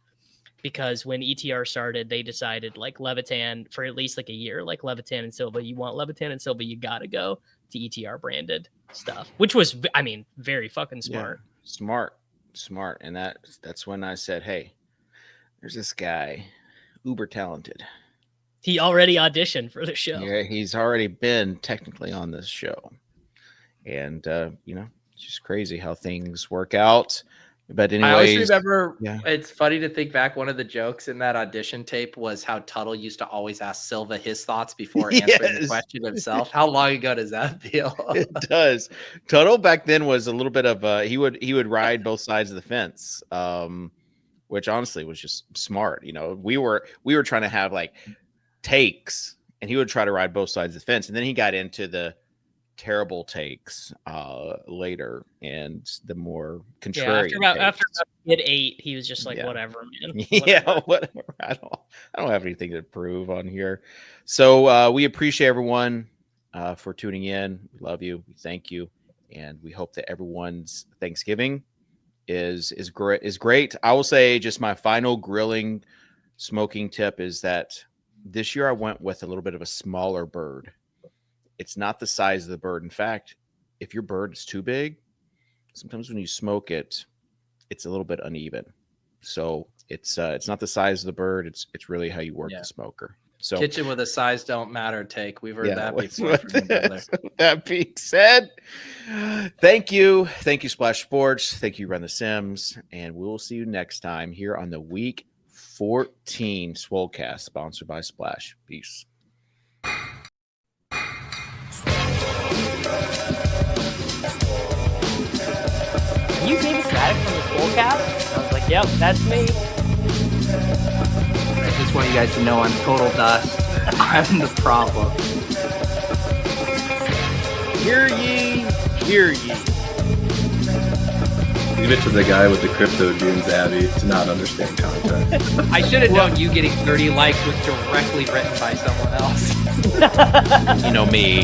S2: Because when ETR started, they decided like Levitan for at least like a year, like Levitan and Silva, you want Levitan and Silva, you got to go to ETR branded stuff, which was, I mean, very fucking smart.
S1: Yeah, smart. And that's when I said, hey, there's this guy, uber talented.
S2: He already auditioned for the show.
S1: Yeah, he's already been technically on this show. And, it's just crazy how things work out. But anyways,
S3: I always remember,
S1: yeah.
S3: It's funny to think back. One of the jokes in that audition tape was how Tuttle used to always ask Silva his thoughts before answering the question himself. How long ago does that feel?
S1: It does. Tuttle back then was a little bit of he would ride both sides of the fence, which honestly was just smart. We were trying to have like takes, and he would try to ride both sides of the fence, and then he got into the terrible takes later and the more contrarian.
S2: After hit 8, he was just like, whatever, man. Whatever.
S1: Yeah, whatever. I don't have anything to prove on here. So we appreciate everyone for tuning in. We love you. We thank you, and we hope that everyone's Thanksgiving is great. I will say just my final grilling smoking tip is that this year I went with a little bit of a smaller bird. It's not the size of the bird. In fact, if your bird is too big, sometimes when you smoke it, it's a little bit uneven. So it's not the size of the bird. It's really how you work the smoker. So
S3: kitchen with a size don't matter take. We've heard that before from your brother.
S1: With that being said, thank you, Splash Sports. Thank you, Run the Sims, and we will see you next time here on the Week 14 Swolecast, sponsored by Splash. Peace.
S2: You being static from the Swolecast? I was like, yep, that's me.
S3: I just want you guys to know I'm total dust. I'm the problem.
S1: Hear ye, hear ye.
S4: Leave it to the guy with the crypto dunes, Abby, to not understand context.
S3: I should have known you getting 30 likes was directly written by someone else.
S1: Me.